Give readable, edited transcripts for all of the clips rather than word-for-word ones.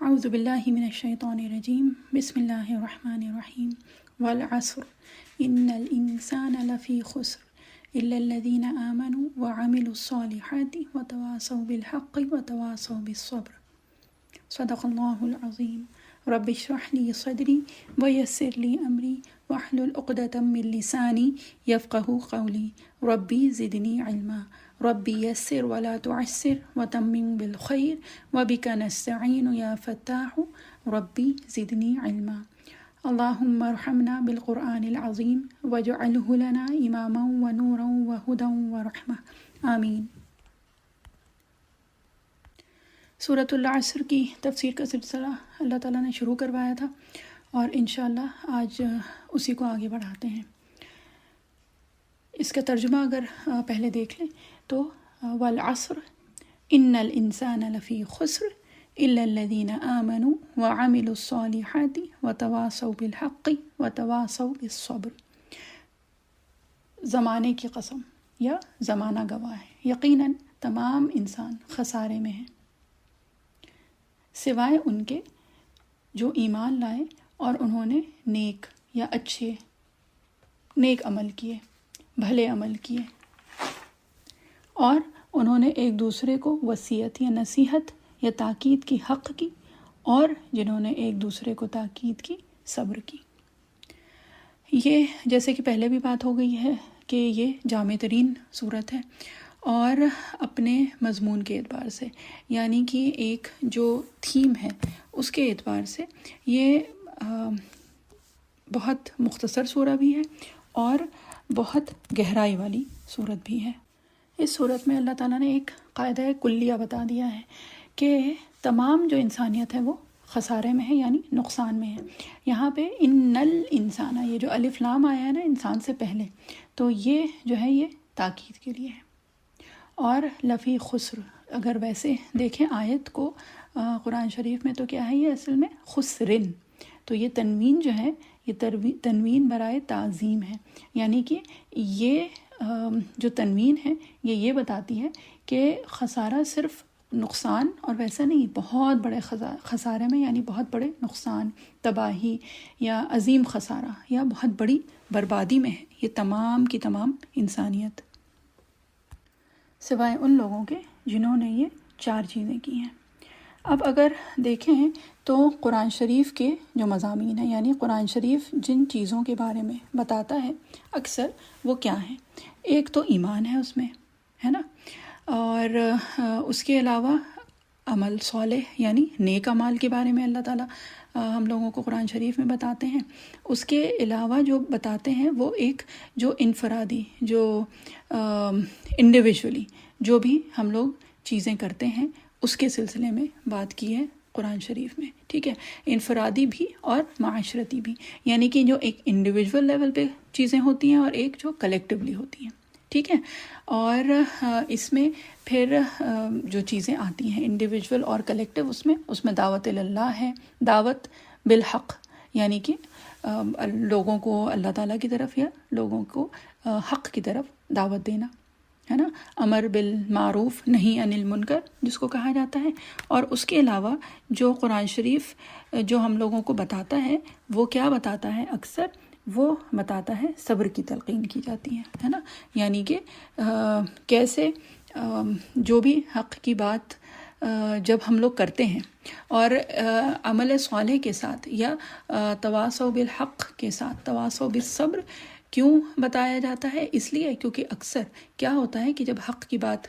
اعوذ باللہ من الشیطان الرجیم بسم اللہ الرحمن الرحیم والعصر ان الانسان لفی خسر الا الذین آمنوا وعملوا الصالحات وتواصوا بالحق وتواصوا بالصبر صدق اللہ العظیم رب اشرح لی صدری ویسر لی امری واحلل عقدۃ من لسانی یفقہوا قولی ربی زدنی علما ربی یسر ولا تعسر وتمم بالخیر وبک نستعین یا فتاح ربی زدنی علما اللہم ارحمنا بالقرآن العظیم واجعلہ لنا اماما ونورا وہدی ورحمہ آمین۔ سورۃ العصر کی تفسیر کا سلسلہ اللہ تعالیٰ نے شروع کروایا تھا اور انشاءاللہ آج اسی کو آگے بڑھاتے ہیں۔ اس کا ترجمہ اگر پہلے دیکھ لیں تو والعصر ان الانسان لفی خسر الا الذین آمنوا وعملوا الصالحات وتواصوا بالحق وتواصوا بالصبر۔ زمانے کی قسم یا زمانہ گواہ ہے، یقیناً تمام انسان خسارے میں ہیں سوائے ان کے جو ایمان لائے اور انہوں نے نیک یا اچھے نیک عمل کیے، بھلے عمل کیے، اور انہوں نے ایک دوسرے کو وصیت یا نصیحت یا تاکید کی حق کی، اور جنہوں نے ایک دوسرے کو تاکید کی صبر کی۔ یہ جیسے کہ پہلے بھی بات ہو گئی ہے کہ یہ جامع ترین صورت ہے، اور اپنے مضمون کے اعتبار سے یعنی کہ ایک جو تھیم ہے اس کے اعتبار سے یہ بہت مختصر سورہ بھی ہے اور بہت گہرائی والی صورت بھی ہے۔ اس صورت میں اللہ تعالیٰ نے ایک قاعدہ کلیہ بتا دیا ہے کہ تمام جو انسانیت ہے وہ خسارے میں ہے، یعنی نقصان میں ہے۔ یہاں پہ ان الانسان، یہ جو الف لام آیا ہے نا انسان سے پہلے، تو یہ جو ہے یہ تاکید کے لیے ہے۔ اور لفی خسر، اگر ویسے دیکھیں آیت کو قرآن شریف میں تو کیا ہے یہ اصل میں خسرن، تو یہ تنوین جو ہے یہ تنوین برائے تعظیم ہے، یعنی کہ یہ جو تنوین ہے یہ بتاتی ہے کہ خسارہ صرف نقصان اور ویسا نہیں، بہت بڑے خسارے میں، یعنی بہت بڑے نقصان، تباہی یا عظیم خسارہ یا بہت بڑی بربادی میں ہے یہ تمام کی تمام انسانیت، سوائے ان لوگوں کے جنہوں نے یہ چار چیزیں کی ہیں۔ اب اگر دیکھیں تو قرآن شریف کے جو مضامین ہیں، یعنی قرآن شریف جن چیزوں کے بارے میں بتاتا ہے اکثر وہ کیا ہیں؟ ایک تو ایمان ہے اس میں، ہے نا، اور اس کے علاوہ عمل صالح یعنی نیک اعمال کے بارے میں اللہ تعالیٰ ہم لوگوں کو قرآن شریف میں بتاتے ہیں۔ اس کے علاوہ جو بتاتے ہیں وہ ایک جو انفرادی، جو انڈیویژولی جو بھی ہم لوگ چیزیں کرتے ہیں اس کے سلسلے میں بات کی ہے قرآن شریف میں، ٹھیک ہے، انفرادی بھی اور معاشرتی بھی، یعنی کہ جو ایک انڈیویژول لیول پہ چیزیں ہوتی ہیں اور ایک جو کلیکٹیولی ہوتی ہیں، ٹھیک ہے۔ اور اس میں پھر جو چیزیں آتی ہیں انڈیویژول اور کلیکٹیو، اس میں دعوت اللہ ہے، دعوت بالحق، یعنی کہ لوگوں کو اللہ تعالیٰ کی طرف یا لوگوں کو حق کی طرف دعوت دینا، ہے نا، امر بالمعروف نہی عن المنکر جس کو کہا جاتا ہے۔ اور اس کے علاوہ جو قرآن شریف جو ہم لوگوں کو بتاتا ہے وہ کیا بتاتا ہے؟ اکثر وہ بتاتا ہے صبر کی تلقین کی جاتی ہے نا، یعنی کہ کیسے جو بھی حق کی بات جب ہم لوگ کرتے ہیں اور عمل صالح کے ساتھ یا تواصوا بالحق کے ساتھ تواصوا بالصبر کیوں بتایا جاتا ہے؟ اس لیے کیونکہ اکثر کیا ہوتا ہے کہ جب حق کی بات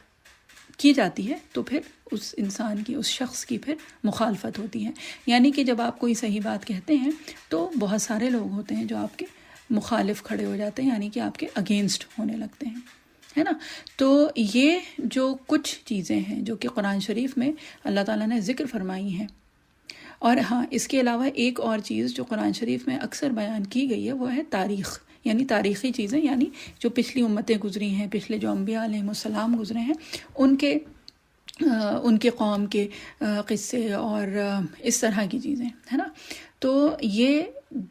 کی جاتی ہے تو پھر اس انسان کی، اس شخص کی پھر مخالفت ہوتی ہے، یعنی کہ جب آپ کوئی صحیح بات کہتے ہیں تو بہت سارے لوگ ہوتے ہیں جو آپ کے مخالف کھڑے ہو جاتے ہیں، یعنی کہ آپ کے اگینسٹ ہونے لگتے ہیں، ہے نا۔ تو یہ جو کچھ چیزیں ہیں جو کہ قرآن شریف میں اللہ تعالیٰ نے ذکر فرمائی ہیں، اور ہاں اس کے علاوہ ایک اور چیز جو قرآن شریف میں اکثر بیان کی گئی ہے وہ ہے تاریخ، یعنی تاریخی چیزیں، یعنی جو پچھلی امتیں گزری ہیں، پچھلے جو انبیاء علیہ السلام گزرے ہیں ان کے ان کے قوم کے قصے اور اس طرح کی چیزیں، ہے نا. تو یہ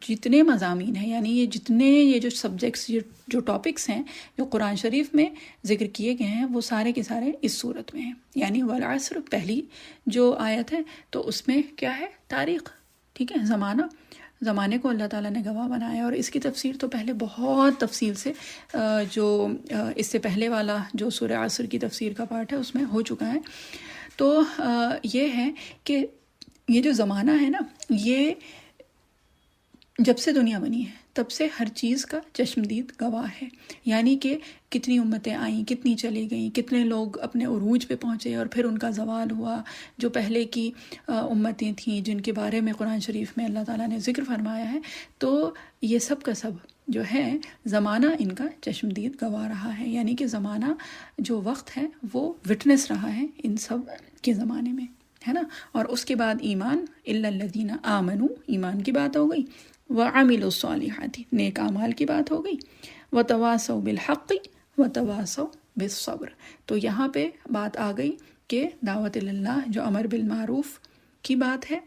جتنے مضامین ہیں، یعنی یہ جو سبجیکٹس، جو ٹاپکس ہیں جو قرآن شریف میں ذکر کیے گئے ہیں، وہ سارے کے سارے اس صورت میں ہیں. یعنی والعصر پہلی جو آیت ہے تو اس میں کیا ہے؟ تاریخ، ٹھیک ہے، زمانے کو اللہ تعالیٰ نے گواہ بنایا. اور اس کی تفسیر تو پہلے بہت تفصیل سے جو اس سے پہلے والا جو سورہ عصر کی تفسیر کا پارٹ ہے اس میں ہو چکا ہے. تو یہ ہے کہ یہ جو زمانہ ہے نا، یہ جب سے دنیا بنی ہے تب سے ہر چیز کا چشمدید گواہ ہے. یعنی کہ کتنی امتیں آئیں، کتنی چلی گئیں، کتنے لوگ اپنے عروج پہ پہنچے اور پھر ان کا زوال ہوا. جو پہلے کی امتیں تھیں جن کے بارے میں قرآن شریف میں اللہ تعالیٰ نے ذکر فرمایا ہے، تو یہ سب کا سب جو ہے زمانہ ان کا چشمدید گواہ رہا ہے. یعنی کہ زمانہ جو وقت ہے وہ وٹنس رہا ہے ان سب کے زمانے میں، ہے نا. اور اس کے بعد ایمان، الا الذین آمنوا، ایمان کی بات ہو گئی، وعملوا الصالحات، نیک اعمال کی بات ہو گئی، وتواصوا بالحق وتواصوا بالصبر. تو یہاں پہ بات آ گئی کہ دعوت اللہ جو امر بالمعروف کی بات ہے،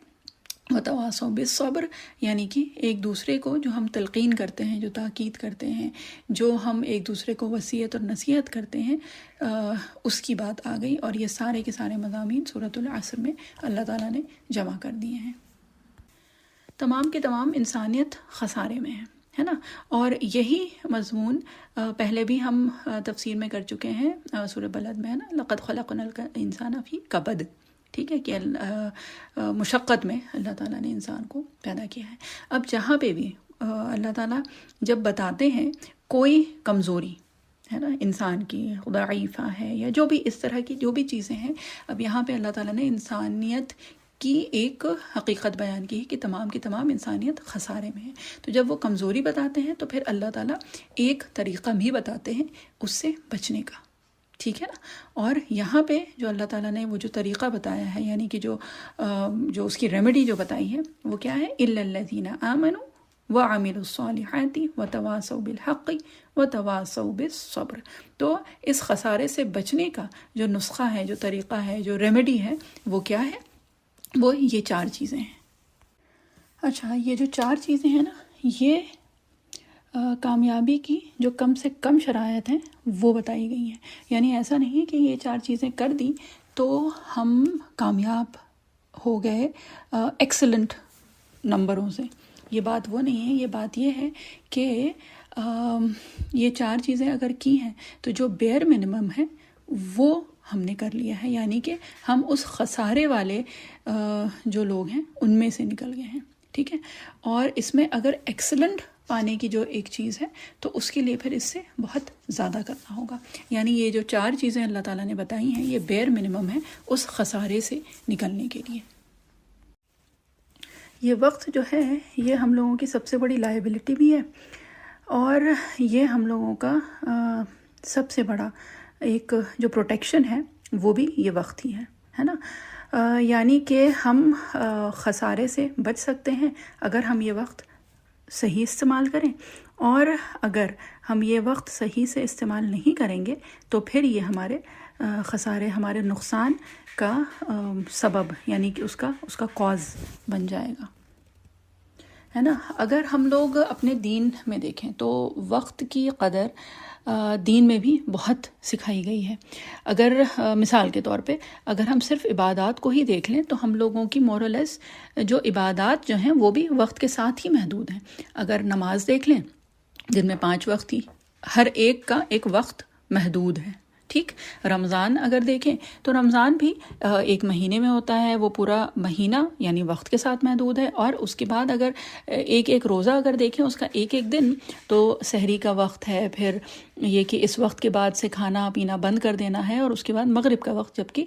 وتواصوا بالصبر یعنی کہ ایک دوسرے کو جو ہم تلقین کرتے ہیں، جو تاکید کرتے ہیں، جو ہم ایک دوسرے کو وصیت اور نصیحت کرتے ہیں، اس کی بات آ گئی. اور یہ سارے کے سارے مضامین سورۃ العصر میں اللہ تعالیٰ نے جمع کر دیے ہیں. تمام کے تمام انسانیت خسارے میں ہے نا. اور یہی مضمون پہلے بھی ہم تفسیر میں کر چکے ہیں سورہ بلد میں، ہے نا. لقد خلقنا الانسان فی کبد، ٹھیک ہے، کہ مشقت میں اللہ تعالیٰ نے انسان کو پیدا کیا ہے. اب جہاں پہ بھی اللہ تعالیٰ جب بتاتے ہیں کوئی کمزوری ہے نا انسان کی، ضعیفہ ہے یا جو بھی اس طرح کی جو بھی چیزیں ہیں، اب یہاں پہ اللہ تعالیٰ نے انسانیت کی ایک حقیقت بیان کی ہے کہ تمام کی تمام انسانیت خسارے میں ہے. تو جب وہ کمزوری بتاتے ہیں تو پھر اللہ تعالیٰ ایک طریقہ بھی بتاتے ہیں اس سے بچنے کا، ٹھیک ہے نا. اور یہاں پہ جو اللہ تعالیٰ نے وہ جو طریقہ بتایا ہے، یعنی کہ جو اس کی ریمیڈی جو بتائی ہے وہ کیا ہے؟ الا الذین آمنوا وعملوا الصالحات وتواصوا بالحق وتواصوا بالصبر. تو اس خسارے سے بچنے کا جو نسخہ ہے، جو طریقہ ہے، جو ریمیڈی ہے، وہ کیا ہے؟ وہ یہ 4 چیزیں ہیں. اچھا، یہ جو 4 چیزیں ہیں نا، یہ کامیابی کی جو کم سے کم شرائط ہیں وہ بتائی گئی ہیں. یعنی ایسا نہیں کہ یہ 4 چیزیں کر دی تو ہم کامیاب ہو گئے ایکسلنٹ نمبروں سے. یہ بات وہ نہیں ہے. یہ بات یہ ہے کہ یہ 4 چیزیں اگر کی ہیں تو جو بیئر منیمم ہے وہ ہم نے کر لیا ہے. یعنی کہ ہم اس خسارے والے جو لوگ ہیں ان میں سے نکل گئے ہیں، ٹھیک ہے. اور اس میں اگر ایکسلنٹ پانے کی جو ایک چیز ہے تو اس کے لیے پھر اس سے بہت زیادہ کرنا ہوگا. یعنی یہ جو 4 چیزیں اللہ تعالیٰ نے بتائی ہیں یہ بیئر منیمم ہے اس خسارے سے نکلنے کے لیے. یہ وقت جو ہے یہ ہم لوگوں کی سب سے بڑی لائبلٹی بھی ہے، اور یہ ہم لوگوں کا سب سے بڑا ایک جو پروٹیکشن ہے وہ بھی یہ وقت ہی ہے نا. یعنی کہ ہم خسارے سے بچ سکتے ہیں اگر ہم یہ وقت صحیح استعمال کریں، اور اگر ہم یہ وقت صحیح سے استعمال نہیں کریں گے تو پھر یہ ہمارے خسارے، ہمارے نقصان کا سبب، یعنی کہ اس کا کاز بن جائے گا، ہے نا. اگر ہم لوگ اپنے دین میں دیکھیں تو وقت کی قدر دین میں بھی بہت سکھائی گئی ہے. اگر مثال کے طور پہ اگر ہم صرف عبادات کو ہی دیکھ لیں تو ہم لوگوں کی مورلیس جو عبادات جو ہیں وہ بھی وقت کے ساتھ ہی محدود ہیں. اگر نماز دیکھ لیں جن میں 5 وقت ہی، ہر ایک کا ایک وقت محدود ہے، ٹھیک. رمضان اگر دیکھیں تو رمضان بھی ایک مہینے میں ہوتا ہے، وہ پورا مہینہ یعنی وقت کے ساتھ محدود ہے. اور اس کے بعد اگر ایک روزہ اگر دیکھیں اس کا ایک دن تو سحری کا وقت ہے، پھر یہ کہ اس وقت کے بعد سے کھانا پینا بند کر دینا ہے، اور اس کے بعد مغرب کا وقت جبکہ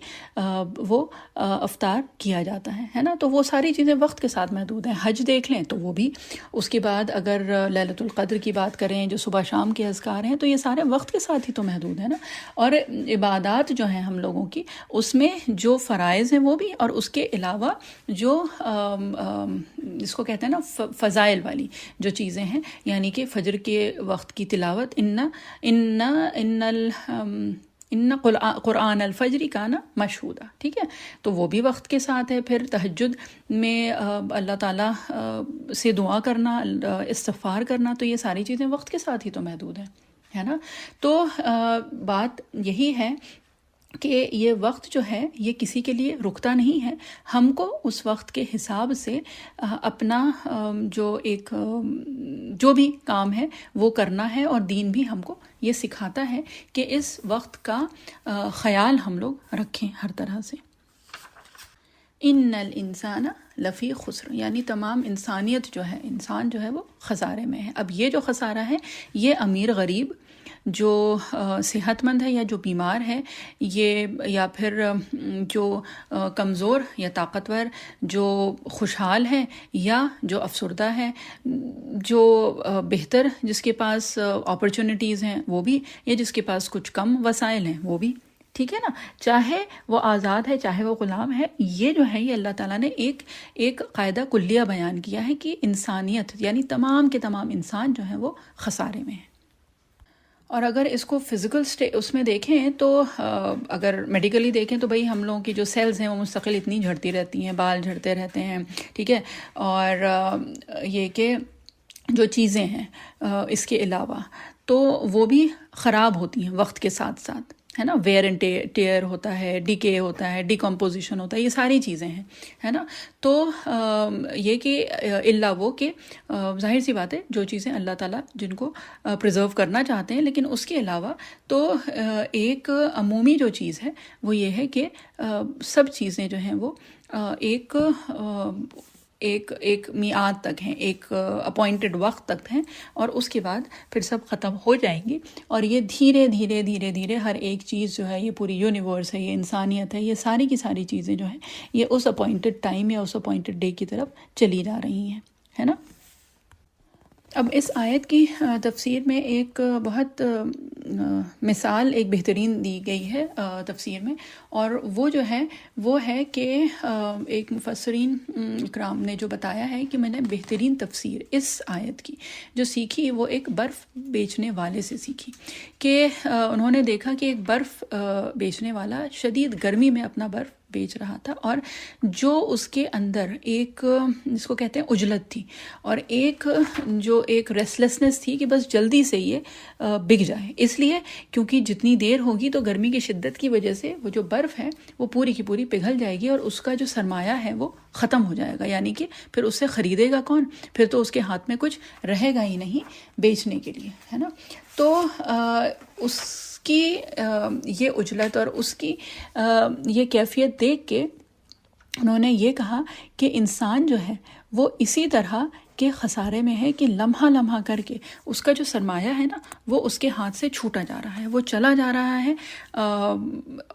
وہ افطار کیا جاتا ہے نا. تو وہ ساری چیزیں وقت کے ساتھ محدود ہیں. حج دیکھ لیں تو وہ بھی اس کے بعد اگر لیلۃ القدر کی بات کریں جو صبح شام کے اذکار ہیں تو یہ سارے وقت کے ساتھ ہی تو محدود ہیں نا. اور عبادات جو ہیں ہم لوگوں کی اس میں جو فرائض ہیں وہ بھی، اور اس کے علاوہ جو اس کو کہتے ہیں نا فضائل والی جو چیزیں ہیں، یعنی کہ فجر کے وقت کی تلاوت، ان قرآن الفجر کان مشہودا، ٹھیک ہے، تو وہ بھی وقت کے ساتھ ہے. پھر تہجد میں اللہ تعالیٰ سے دعا کرنا، استغفار کرنا، تو یہ ساری چیزیں وقت کے ساتھ ہی تو محدود ہیں، ہے نا. تو بات یہی ہے کہ یہ وقت جو ہے یہ کسی کے لیے رکتا نہیں ہے. ہم کو اس وقت کے حساب سے اپنا جو بھی کام ہے وہ کرنا ہے، اور دین بھی ہم کو یہ سکھاتا ہے کہ اس وقت کا خیال ہم لوگ رکھیں ہر طرح سے. ان الانسان لفی خسر، یعنی تمام انسانیت جو ہے، انسان جو ہے وہ خسارے میں ہے. اب یہ جو خسارہ ہے یہ امیر غریب، جو صحت مند ہے یا جو بیمار ہے، یہ یا پھر جو کمزور یا طاقتور، جو خوشحال ہے یا جو افسردہ ہے، جو بہتر جس کے پاس اپرچونٹیز ہیں وہ بھی، یا جس کے پاس کچھ کم وسائل ہیں وہ بھی، ٹھیک ہے نا. چاہے وہ آزاد ہے چاہے وہ غلام ہے، یہ جو ہے یہ اللہ تعالیٰ نے ایک قاعدہ کلیہ بیان کیا ہے کہ انسانیت یعنی تمام کے تمام انسان جو ہیں وہ خسارے میں ہیں. اور اگر اس کو فزیکل اس میں دیکھیں تو اگر میڈیکلی دیکھیں تو بھئی ہم لوگوں کی جو سیلز ہیں وہ مستقل اتنی جھڑتی رہتی ہیں، بال جھڑتے رہتے ہیں، ٹھیک ہے. اور یہ کہ جو چیزیں ہیں اس کے علاوہ تو وہ بھی خراب ہوتی ہیں وقت کے ساتھ ساتھ، ہے نا. ویئر اینڈ ٹیئر ہوتا ہے، ڈیکے ہوتا ہے، ڈیکمپوزیشن ہوتا ہے، یہ ساری چیزیں ہیں، ہے نا. تو یہ کہ الا وہ کہ ظاہر سی بات ہے جو چیزیں اللہ تعالیٰ جن کو پرزرو کرنا چاہتے ہیں، لیکن اس کے علاوہ تو ایک عمومی جو چیز ہے وہ یہ ہے کہ سب چیزیں جو ہیں وہ ایک میعاد تک ہیں، ایک اپوائنٹڈ وقت تک ہیں، اور اس کے بعد پھر سب ختم ہو جائیں گی. اور یہ دھیرے دھیرے دھیرے دھیرے ہر ایک چیز جو ہے، یہ پوری یونیورس ہے، یہ انسانیت ہے، یہ ساری کی ساری چیزیں جو ہیں یہ اس اپوائنٹڈ ٹائم یا اس اپوائنٹڈ ڈے کی طرف چلی جا رہی ہیں، ہے نا. اب اس آیت کی تفسیر میں ایک بہت مثال ایک بہترین دی گئی ہے تفسیر میں، اور وہ جو ہے وہ ہے کہ ایک مفسرین اکرام نے جو بتایا ہے کہ میں نے بہترین تفسیر اس آیت کی جو سیکھی وہ ایک برف بیچنے والے سے سیکھی. کہ انہوں نے دیکھا کہ ایک برف بیچنے والا شدید گرمی میں اپنا برف بیچ رہا تھا، اور جو اس کے اندر ایک جس کو کہتے ہیں عجلت تھی، اور ایک ریسٹلیسنس تھی کہ بس جلدی سے یہ بک جائے، اس لیے کیونکہ جتنی دیر ہوگی تو گرمی کی شدت کی وجہ سے وہ جو برف ہے وہ پوری کی پوری پگھل جائے گی، اور اس کا جو سرمایہ ہے وہ ختم ہو جائے گا. یعنی کہ پھر اس سے خریدے گا کون؟ پھر تو اس کے ہاتھ میں کچھ رہے گا ہی نہیں بیچنے کے لیے، ہے نا. تو اس کی یہ عجلت اور اس کی یہ کیفیت دیکھ کے انہوں نے یہ کہا کہ انسان جو ہے وہ اسی طرح کے خسارے میں ہے کہ لمحہ لمحہ کر کے اس کا جو سرمایہ ہے نا وہ اس کے ہاتھ سے چھوٹا جا رہا ہے، وہ چلا جا رہا ہے،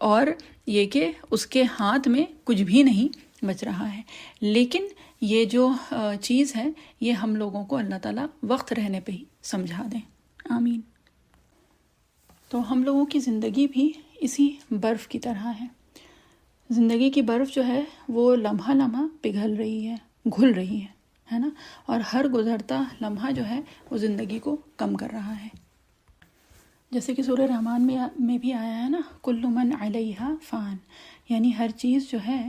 اور یہ کہ اس کے ہاتھ میں کچھ بھی نہیں بچ رہا ہے. لیکن یہ جو چیز ہے یہ ہم لوگوں کو اللہ تعالیٰ وقت رہنے پہ ہی سمجھا دیں. آمین. تو ہم لوگوں کی زندگی بھی اسی برف کی طرح ہے. زندگی کی برف جو ہے وہ لمحہ لمحہ پگھل رہی ہے، گھل رہی ہے نا. اور ہر گزرتا لمحہ جو ہے وہ زندگی کو کم کر رہا ہے. جیسے کہ سورہ رحمان میں بھی آیا ہے نا، کل من علیہا فان، یعنی ہر چیز جو ہے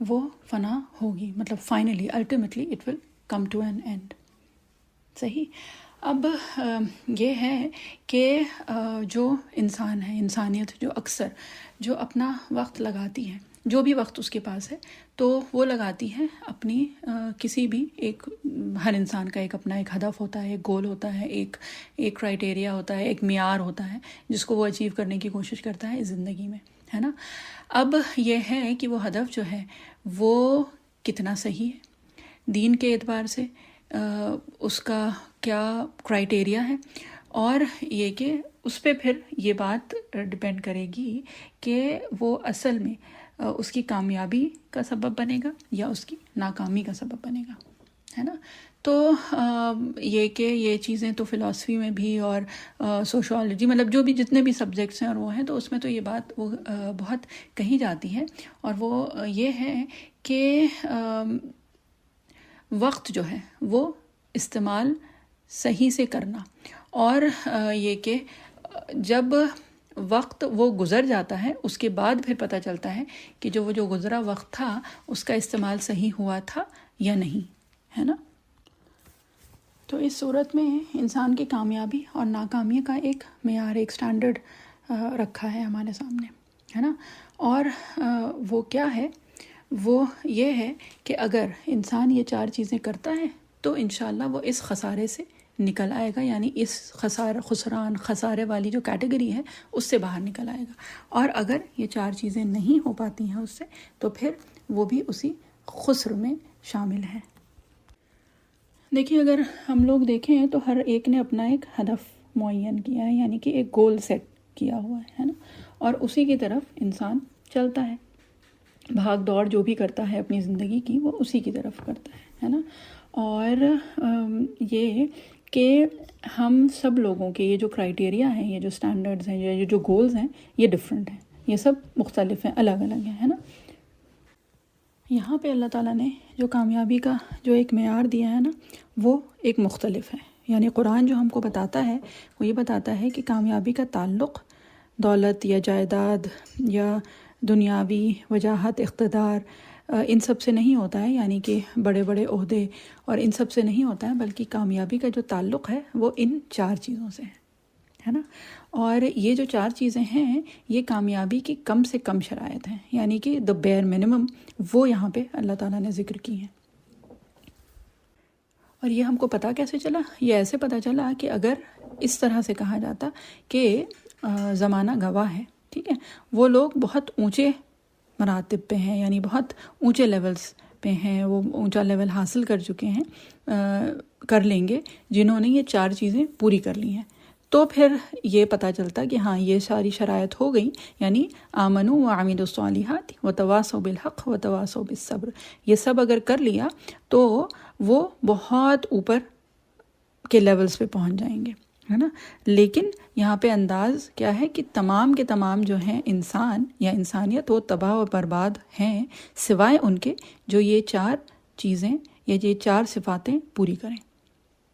وہ فنا ہوگی، مطلب finally ultimately it will come to an end. صحیح. اب یہ ہے کہ جو انسان ہے، انسانیت جو اکثر جو اپنا وقت لگاتی ہے، جو بھی وقت اس کے پاس ہے تو وہ لگاتی ہے اپنی کسی بھی ہر انسان کا ایک اپنا ایک ہدف ہوتا ہے، ایک گول ہوتا ہے، ایک کرائٹیریا ہوتا ہے، ایک معیار ہوتا ہے جس کو وہ اچیو کرنے کی کوشش کرتا ہے اس زندگی میں، ہے نا. اب یہ ہے کہ وہ ہدف جو ہے وہ کتنا صحیح ہے دین کے اعتبار سے، اس کا کیا کرائٹیریا ہے، اور یہ کہ اس پہ پھر یہ بات ڈپینڈ کرے گی کہ وہ اصل میں اس کی کامیابی کا سبب بنے گا یا اس کی ناکامی کا سبب بنے گا، ہے نا. تو یہ کہ یہ چیزیں تو فلاسفی میں بھی اور سوشالوجی، مطلب جو بھی جتنے بھی سبجیکٹس ہیں اور وہ ہیں، تو اس میں تو یہ بات وہ بہت کہی جاتی ہے، اور وہ یہ ہے کہ وقت جو ہے وہ استعمال صحیح سے کرنا، اور یہ کہ جب وقت وہ گزر جاتا ہے، اس کے بعد پھر پتہ چلتا ہے کہ وہ جو گزرا وقت تھا اس کا استعمال صحیح ہوا تھا یا نہیں، ہے نا۔ تو اس صورت میں انسان کی کامیابی اور ناکامی کا ایک معیار، ایک سٹینڈرڈ رکھا ہے ہمارے سامنے، ہے نا۔ اور وہ کیا ہے؟ وہ یہ ہے کہ اگر انسان یہ 4 چیزیں کرتا ہے تو انشاءاللہ وہ اس خسارے سے نکل آئے گا، یعنی اس خسارے والی جو کیٹیگری ہے اس سے باہر نکل آئے گا۔ اور اگر یہ 4 چیزیں نہیں ہو پاتی ہیں اس سے، تو پھر وہ بھی اسی خسر میں شامل ہے۔ دیکھیے، اگر ہم لوگ دیکھیں تو ہر ایک نے اپنا ایک ہدف معین کیا ہے، یعنی کہ ایک گول سیٹ کیا ہوا ہے نا، اور اسی کی طرف انسان چلتا ہے، بھاگ دوڑ جو بھی کرتا ہے اپنی زندگی کی وہ اسی کی طرف کرتا ہے نا۔ اور یہ کہ ہم سب لوگوں کے یہ جو کرائیٹیریا ہیں، یہ جو سٹینڈرڈز ہیں، یہ جو گولز ہیں، یہ ڈیفرنٹ ہیں، یہ سب مختلف ہیں، الگ الگ ہیں، ہے نا۔ یہاں پہ اللہ تعالیٰ نے جو کامیابی کا جو ایک معیار دیا ہے نا، وہ ایک مختلف ہے۔ یعنی قرآن جو ہم کو بتاتا ہے وہ یہ بتاتا ہے کہ کامیابی کا تعلق دولت یا جائیداد یا دنیاوی وجاہت، اقتدار، ان سب سے نہیں ہوتا ہے، یعنی کہ بڑے بڑے عہدے اور ان سب سے نہیں ہوتا ہے، بلکہ کامیابی کا جو تعلق ہے وہ ان 4 چیزوں سے ہے نا۔ اور یہ جو 4 چیزیں ہیں یہ کامیابی کی کم سے کم شرائط ہیں، یعنی کہ the bare minimum، وہ یہاں پہ اللہ تعالیٰ نے ذکر کی ہیں۔ اور یہ ہم کو پتہ کیسے چلا؟ یہ ایسے پتہ چلا کہ اگر اس طرح سے کہا جاتا کہ زمانہ گواہ ہے، ٹھیک ہے، وہ لوگ بہت اونچے مراتب پہ ہیں، یعنی بہت اونچے لیولز پہ ہیں، وہ اونچا لیول حاصل کر چکے ہیں، کر لیں گے جنہوں نے یہ 4 چیزیں پوری کر لی ہیں، تو پھر یہ پتہ چلتا کہ ہاں یہ ساری شرائط ہو گئی، یعنی آمنوا وعملوا الصالحات وتواصوا بالحق وتواصوا بالصبر، یہ سب اگر کر لیا تو وہ بہت اوپر کے لیولز پہ پہنچ جائیں گے، ہے نا۔ لیکن یہاں پہ انداز کیا ہے کہ تمام کے تمام جو ہیں انسان یا انسانیت وہ تباہ و برباد ہیں، سوائے ان کے جو یہ 4 چیزیں یا یہ 4 صفاتیں پوری کریں،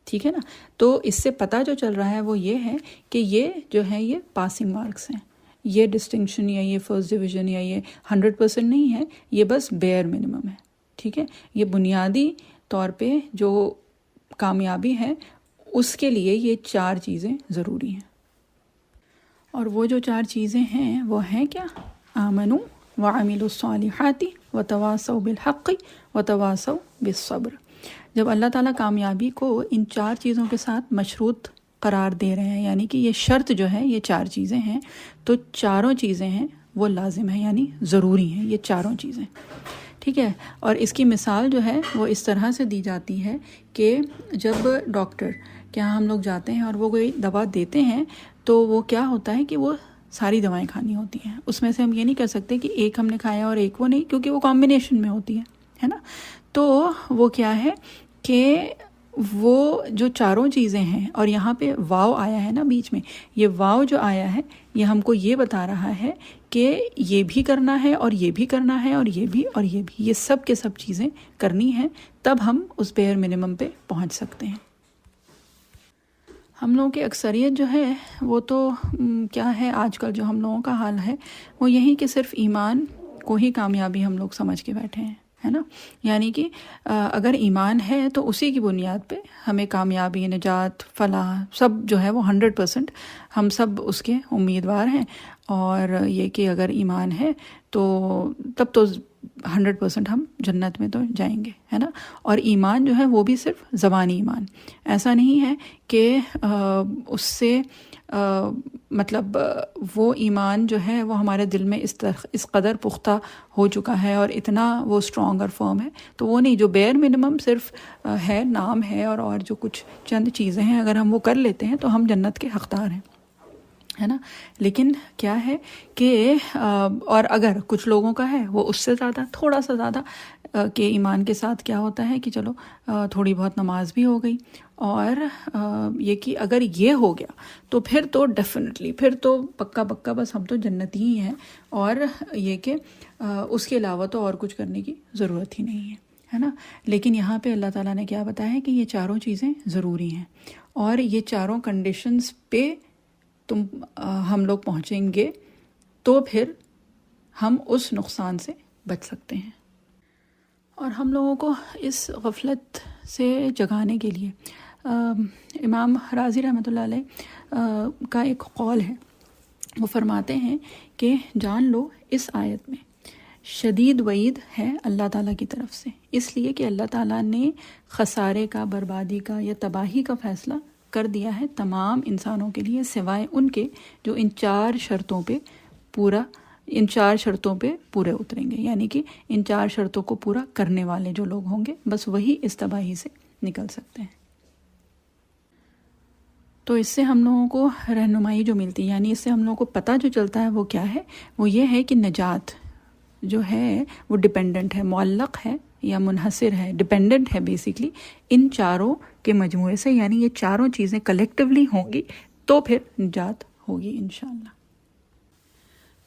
ٹھیک ہے نا۔ تو اس سے پتہ جو چل رہا ہے وہ یہ ہے کہ یہ جو ہے یہ پاسنگ مارکس ہیں، یہ ڈسٹنکشن یا یہ فرسٹ ڈویژن یا یہ 100% نہیں ہے، یہ بس بیئر منیمم ہے، ٹھیک ہے۔ یہ بنیادی طور پہ جو کامیابی ہے اس کے لیے یہ 4 چیزیں ضروری ہیں۔ اور وہ جو 4 چیزیں ہیں وہ ہیں کیا؟ آمنوا وعملوا الصالحات وتواصوا بالحق وتواصوا بالصبر۔ جب اللہ تعالیٰ کامیابی کو ان 4 چیزوں کے ساتھ مشروط قرار دے رہے ہیں، یعنی کہ یہ شرط جو ہے یہ 4 چیزیں ہیں، تو 4 چیزیں ہیں وہ لازم ہیں، یعنی ضروری ہیں یہ 4 چیزیں، ٹھیک ہے۔ اور اس کی مثال جو ہے وہ اس طرح سے دی جاتی ہے کہ جب ڈاکٹر کے یہاں ہم لوگ جاتے ہیں اور وہ کوئی دوا دیتے ہیں تو وہ کیا ہوتا ہے کہ وہ ساری دوائیں کھانی ہوتی ہیں، اس میں سے ہم یہ نہیں کر سکتے کہ ایک ہم نے کھایا اور ایک وہ نہیں، کیونکہ وہ کمبینیشن میں ہوتی ہے نا۔ تو وہ کیا ہے کہ وہ جو 4 چیزیں ہیں، اور یہاں پہ واو آیا ہے نا بیچ میں، یہ واو جو آیا ہے یہ ہم کو یہ بتا رہا ہے کہ یہ بھی کرنا ہے اور یہ بھی کرنا ہے اور یہ بھی اور یہ بھی، یہ سب کے سب چیزیں کرنی ہیں، تب ہم اس بیئر منیمم پہ پہنچ سکتے ہیں۔ ہم لوگوں کی اکثریت جو ہے وہ تو کیا ہے، آج کل جو ہم لوگوں کا حال ہے وہ یہی کہ صرف ایمان کو ہی کامیابی ہم لوگ سمجھ کے بیٹھے ہیں، ہے نا۔ یعنی کہ اگر ایمان ہے تو اسی کی بنیاد پہ ہمیں کامیابی، نجات، فلاح سب جو ہے وہ 100% ہم سب اس کے امیدوار ہیں، اور یہ کہ اگر ایمان ہے تو تب تو 100% ہم جنت میں تو جائیں گے، ہے نا۔ اور ایمان جو ہے وہ بھی صرف زبانی ایمان، ایسا نہیں ہے کہ اس سے مطلب وہ ایمان جو ہے وہ ہمارے دل میں اس قدر پختہ ہو چکا ہے اور اتنا وہ اسٹرانگ اور فرم ہے، تو وہ نہیں، جو بیئر منیمم صرف ہے، نام ہے، اور جو کچھ چند چیزیں ہیں اگر ہم وہ کر لیتے ہیں تو ہم جنت کے حقدار ہیں، ہے نا۔ لیکن کیا ہے کہ اور اگر کچھ لوگوں کا ہے وہ اس سے زیادہ، تھوڑا سا زیادہ کہ ایمان کے ساتھ کیا ہوتا ہے کہ چلو تھوڑی بہت نماز بھی ہو گئی، اور یہ کہ اگر یہ ہو گیا تو پھر تو ڈیفینیٹلی، پھر تو پکا پکا بس ہم تو جنتی ہی ہیں، اور یہ کہ اس کے علاوہ تو اور کچھ کرنے کی ضرورت ہی نہیں ہے نا۔ لیکن یہاں پہ اللہ تعالیٰ نے کیا بتایا ہے کہ یہ 4 چیزیں ضروری ہیں، اور یہ 4 کنڈیشنز پہ ہم لوگ پہنچیں گے تو پھر ہم اس نقصان سے بچ سکتے ہیں۔ اور ہم لوگوں کو اس غفلت سے جگانے کے لیے امام رازی رحمۃ اللہ علیہ کا ایک قول ہے، وہ فرماتے ہیں کہ جان لو اس آیت میں شدید وعید ہے اللہ تعالیٰ کی طرف سے، اس لیے کہ اللہ تعالیٰ نے خسارے کا، بربادی کا یا تباہی کا فیصلہ کر دیا ہے تمام انسانوں کے لیے، سوائے ان کے جو ان چار شرطوں پہ پورے اتریں گے، یعنی کہ ان چار شرطوں کو پورا کرنے والے جو لوگ ہوں گے بس وہی اس تباہی سے نکل سکتے ہیں۔ تو اس سے ہم لوگوں کو رہنمائی جو ملتی ہے، یعنی اس سے ہم لوگوں کو پتہ جو چلتا ہے وہ کیا ہے، وہ یہ ہے کہ نجات جو ہے وہ ڈیپینڈنٹ ہے، معلق ہے یا منحصر ہے، ڈیپینڈنٹ ہے بیسیکلی ان چاروں کے مجموعے سے، یعنی یہ چاروں چیزیں کلیکٹیولی ہوں گی تو پھر نجات ہوگی انشاءاللہ۔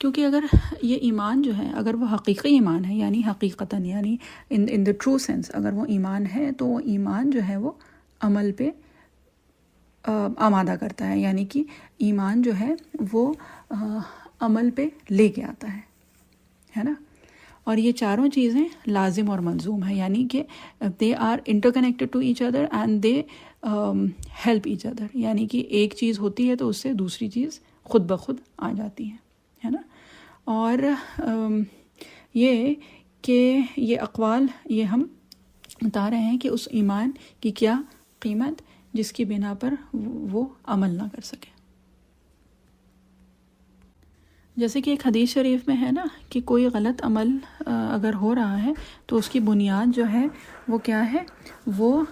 کیونکہ اگر یہ ایمان جو ہے، اگر وہ حقیقی ایمان ہے، یعنی حقیقتاً، یعنی ان دا ٹرو سینس اگر وہ ایمان ہے، تو وہ ایمان جو ہے وہ عمل پہ آمادہ کرتا ہے، یعنی کہ ایمان جو ہے وہ عمل پہ لے کے آتا ہے نا۔ اور یہ چاروں چیزیں لازم اور ملزوم ہیں، یعنی کہ they are interconnected to each other and they help each other, یعنی کہ ایک چیز ہوتی ہے تو اس سے دوسری چیز خود بخود آ جاتی ہے نا۔ اور یہ کہ یہ اقوال یہ ہم بتا رہے ہیں کہ اس ایمان کی کیا قیمت جس کی بنا پر وہ عمل نہ کر سکے۔ جیسے کہ ایک حدیث شریف میں ہے نا کہ کوئی غلط عمل اگر ہو رہا ہے تو اس کی بنیاد جو ہے وہ کیا ہے، وہ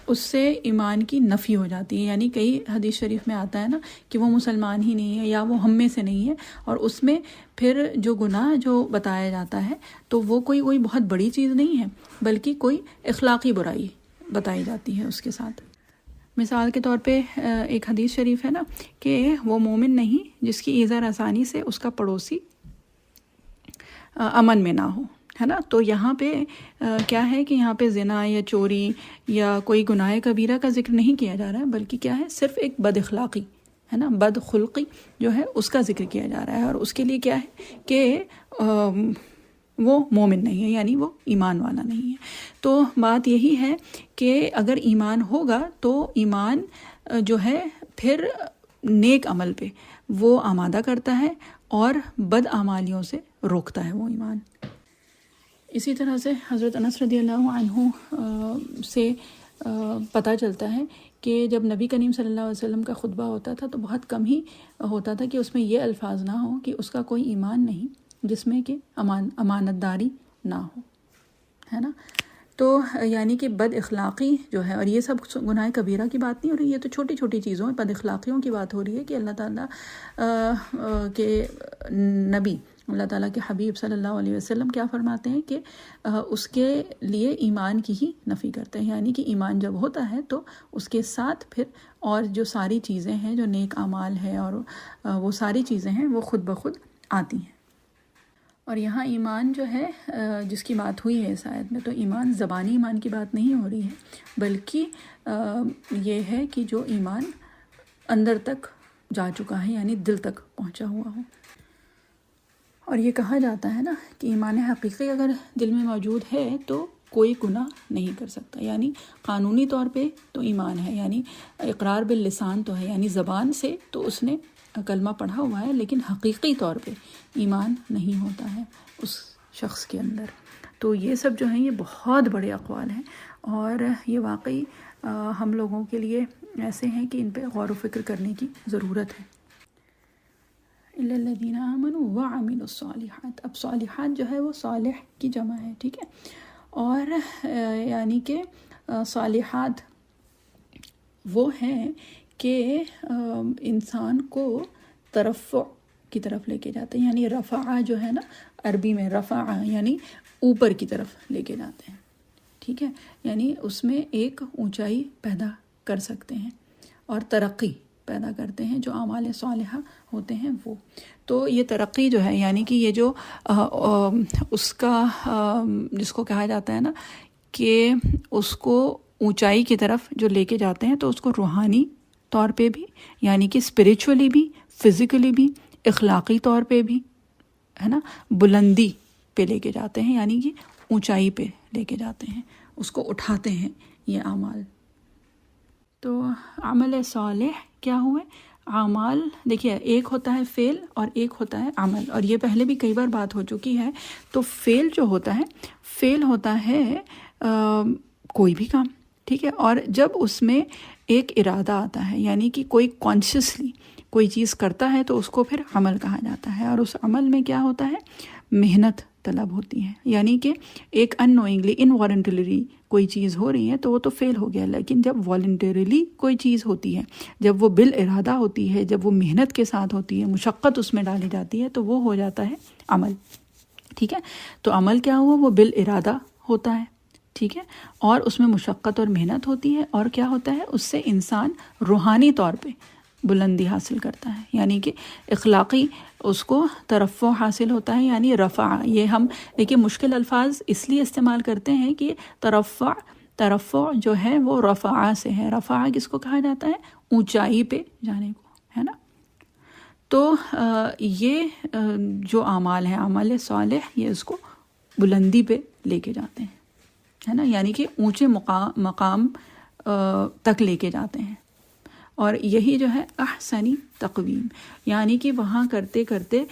اس سے ایمان کی نفی ہو جاتی ہے، یعنی کئی حدیث شریف میں آتا ہے نا کہ وہ مسلمان ہی نہیں ہے یا وہ ہم میں سے نہیں ہے، اور اس میں پھر جو گناہ جو بتایا جاتا ہے تو وہ کوئی بہت بڑی چیز نہیں ہے، بلکہ کوئی اخلاقی برائی بتائی جاتی ہے اس کے ساتھ۔ مثال کے طور پہ ایک حدیث شریف ہے نا کہ وہ مومن نہیں جس کی ایذا رسانی سے اس کا پڑوسی امن میں نہ ہو، ہے نا۔ تو یہاں پہ کیا ہے کہ یہاں پہ زنا یا چوری یا کوئی گناہ کبیرہ کا ذکر نہیں کیا جا رہا ہے، بلکہ کیا ہے، صرف ایک بد اخلاقی ہے نا، بد خلقی جو ہے اس کا ذکر کیا جا رہا ہے، اور اس کے لیے کیا ہے کہ وہ مومن نہیں ہے، یعنی وہ ایمان والا نہیں ہے۔ تو بات یہی ہے کہ اگر ایمان ہوگا تو ایمان جو ہے پھر نیک عمل پہ وہ آمادہ کرتا ہے اور بد اعمالیوں سے روکتا ہے وہ ایمان۔ اسی طرح سے حضرت انس رضی اللہ عنہ سے پتہ چلتا ہے کہ جب نبی کریم صلی اللہ علیہ وسلم کا خطبہ ہوتا تھا تو بہت کم ہی ہوتا تھا کہ اس میں یہ الفاظ نہ ہوں کہ اس کا کوئی ایمان نہیں جس میں کہ امانت داری نہ ہو، ہے نا۔ تو یعنی کہ بد اخلاقی جو ہے، اور یہ سب گناہ کبیرہ کی بات نہیں ہو رہی، یہ تو چھوٹی چھوٹی چیزوں میں بد اخلاقیوں کی بات ہو رہی ہے کہ اللہ تعالیٰ کے نبی، اللہ تعالیٰ کے حبیب صلی اللہ علیہ وسلم کیا فرماتے ہیں کہ اس کے لیے ایمان کی ہی نفی کرتے ہیں، یعنی کہ ایمان جب ہوتا ہے تو اس کے ساتھ پھر اور جو ساری چیزیں ہیں، جو نیک اعمال ہے اور وہ ساری چیزیں ہیں وہ خود بخود آتی ہیں۔ اور یہاں ایمان جو ہے جس کی بات ہوئی ہے اس آیت میں، تو ایمان زبانی ایمان کی بات نہیں ہو رہی ہے، بلکہ یہ ہے کہ جو ایمان اندر تک جا چکا ہے، یعنی دل تک پہنچا ہوا ہو۔ اور یہ کہا جاتا ہے نا کہ ایمان حقیقی اگر دل میں موجود ہے تو کوئی گناہ نہیں کر سکتا، یعنی قانونی طور پہ تو ایمان ہے، یعنی اقرار باللسان تو ہے، یعنی زبان سے تو اس نے کلمہ پڑھا ہوا ہے، لیکن حقیقی طور پہ ایمان نہیں ہوتا ہے اس شخص کے اندر۔ تو یہ سب جو ہیں یہ بہت بڑے اقوال ہیں، اور یہ واقعی ہم لوگوں کے لیے ایسے ہیں کہ ان پہ غور و فکر کرنے کی ضرورت ہے۔ الا الذین آمنوا وعملوا الصالحات، اب صالحات جو ہے وہ صالح کی جمع ہے، ٹھیک ہے، اور یعنی کہ صالحات وہ ہیں کہ انسان کو ترفع کی طرف لے کے جاتے ہیں، یعنی رفع جو ہے نا عربی میں رفع یعنی اوپر کی طرف لے کے جاتے ہیں، ٹھیک ہے، یعنی اس میں ایک اونچائی پیدا کر سکتے ہیں اور ترقی پیدا کرتے ہیں جو اعمال صالحہ ہوتے ہیں وہ۔ تو یہ ترقی جو ہے، یعنی کہ یہ جو اس کا جس کو کہا جاتا ہے نا کہ اس کو اونچائی کی طرف جو لے کے جاتے ہیں، تو اس کو روحانی طور پہ بھی، یعنی کہ اسپریچولی بھی، فزیکلی بھی، اخلاقی طور پہ بھی، ہے نا، بلندی پہ لے کے جاتے ہیں، یعنی کہ اونچائی پہ لے کے جاتے ہیں، اس کو اٹھاتے ہیں یہ اعمال۔ تو عمل صالح کیا ہوئے؟ اعمال دیکھیے، ایک ہوتا ہے فعل اور ایک ہوتا ہے عمل، اور یہ پہلے بھی کئی بار بات ہو چکی ہے۔ تو فعل جو ہوتا ہے، فعل ہوتا ہے کوئی بھی کام، ٹھیک ہے، اور جب اس میں ایک ارادہ آتا ہے، یعنی کہ کوئی کانشیسلی کوئی چیز کرتا ہے تو اس کو پھر عمل کہا جاتا ہے، اور اس عمل میں کیا ہوتا ہے؟ محنت طلب ہوتی ہے، یعنی کہ ایک ان نوئنگلی انوالنٹریلی کوئی چیز ہو رہی ہے تو وہ تو فیل ہو گیا، لیکن جب والنٹریلی کوئی چیز ہوتی ہے، جب وہ بالارادہ ہوتی ہے، جب وہ محنت کے ساتھ ہوتی ہے، مشقت اس میں ڈالی جاتی ہے، تو وہ ہو جاتا ہے عمل، ٹھیک ہے۔ تو عمل کیا ہوا؟ وہ بالارادہ ہوتا ہے، ٹھیک ہے، اور اس میں مشقت اور محنت ہوتی ہے، اور کیا ہوتا ہے؟ اس سے انسان روحانی طور پہ بلندی حاصل کرتا ہے، یعنی کہ اخلاقی اس کو ترفع حاصل ہوتا ہے، یعنی رفع۔ یہ ہم دیکھیں مشکل الفاظ اس لیے استعمال کرتے ہیں کہ ترفع جو ہے وہ رفع سے ہے۔ رفع کس کو کہا جاتا ہے؟ اونچائی پہ جانے کو، ہے نا۔ تو یہ جو اعمال ہیں، عمل صالح، یہ اس کو بلندی پہ لے کے جاتے ہیں، ہے نا، یعنی کہ اونچے مقام تک لے کے جاتے ہیں، اور یہی جو ہے احسنی تقویم، یعنی کہ وہاں کرتے کرتے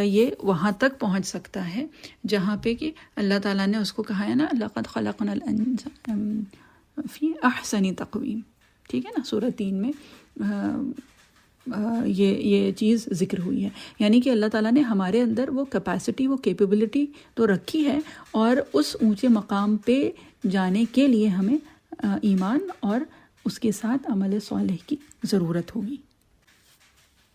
یہ وہاں تک پہنچ سکتا ہے جہاں پہ کہ اللہ تعالیٰ نے اس کو کہا ہے نا، لقد خلقنا الانسان فی احسن تقویم، ٹھیک ہے نا، سورہ 3 میں یہ چیز ذکر ہوئی ہے، یعنی کہ اللہ تعالیٰ نے ہمارے اندر وہ کیپیسٹی، وہ کیپیبلٹی تو رکھی ہے، اور اس اونچے مقام پہ جانے کے لیے ہمیں ایمان اور اس کے ساتھ عمل صالح کی ضرورت ہوگی،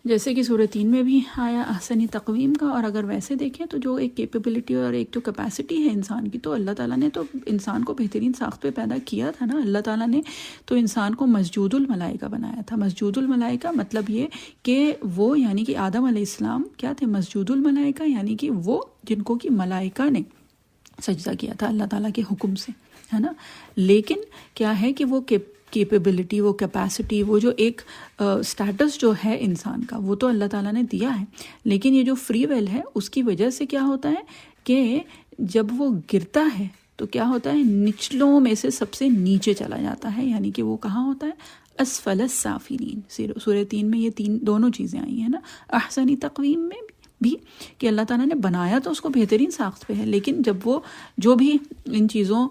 جیسے کہ سورہ 3 میں بھی آیا احسنی تقویم کا۔ اور اگر ویسے دیکھیں تو جو ایک کیپیبلٹی اور ایک جو کیپیسٹی ہے انسان کی، تو اللہ تعالیٰ نے تو انسان کو بہترین ساخت پہ پیدا کیا تھا نا۔ اللہ تعالیٰ نے تو انسان کو مسجود الملائکہ بنایا تھا۔ مسجود الملائکہ مطلب یہ کہ وہ، یعنی کہ آدم علیہ السلام کیا تھے؟ مسجود الملائکہ، یعنی کہ وہ جن کو کہ ملائکہ نے سجدہ کیا تھا اللہ تعالیٰ کے حکم سے، ہے نا۔ لیکن کیا ہے کہ وہ کیپیبلٹی، وہ کیپیسٹی، وہ جو ایک سٹیٹس جو ہے انسان کا، وہ تو اللہ تعالیٰ نے دیا ہے، لیکن یہ جو فری ویل ہے اس کی وجہ سے کیا ہوتا ہے کہ جب وہ گرتا ہے تو کیا ہوتا ہے؟ نچلوں میں سے سب سے نیچے چلا جاتا ہے، یعنی کہ وہ کہاں ہوتا ہے؟ اسفل السافلین۔ سورہ 3 میں یہ دونوں چیزیں آئی ہیں نا، احسنی تقویم میں بھی کہ اللہ تعالیٰ نے بنایا تو اس کو بہترین ساخت پہ ہے، لیکن جب وہ جو بھی ان چیزوں